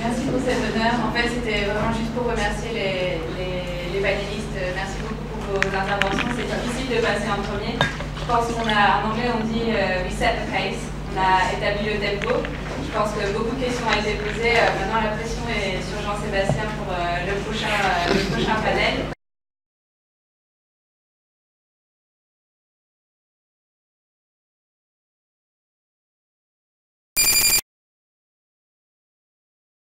Merci pour cet honneur. En fait, c'était vraiment juste pour remercier les panélistes. Merci beaucoup pour vos interventions. C'est difficile de passer en premier. Je pense qu'en anglais, on dit we set the pace. On a établi le tempo. Je pense que beaucoup de questions ont été posées. Maintenant, la pression est sur Jean-Sébastien pour le prochain panel.